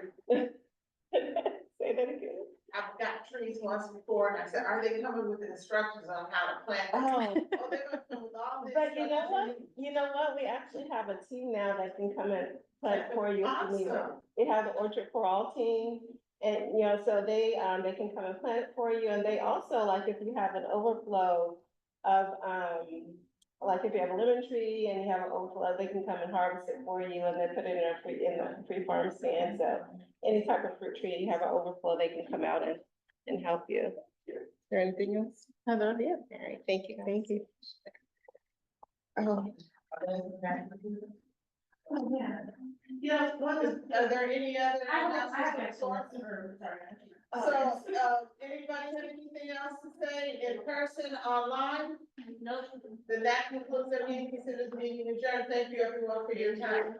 Say that again. I've got trees once before, and I said, are they coming with the instructions on how to plant? Oh. Oh, they're gonna come with all this. But you know what? You know what? We actually have a team now that can come and plant for you if you need it. Awesome. We have the Orchard for All team. And, so they can come and plant it for you. And they also, like, if you have an overflow of, like if you have a lemon tree and you have an overflow, they can come and harvest it for you and then put it in a free farm stand. So any type of fruit tree, you have an overflow, they can come out and help you. Is there anything else? No, that'll be it. All right, thank you. Thank you. Oh. Oh, yeah. Are there any other announcements? So, anybody have anything else to say in person, online? No. Then that concludes the meeting, consider the meeting adjourned. Thank you everyone for your time.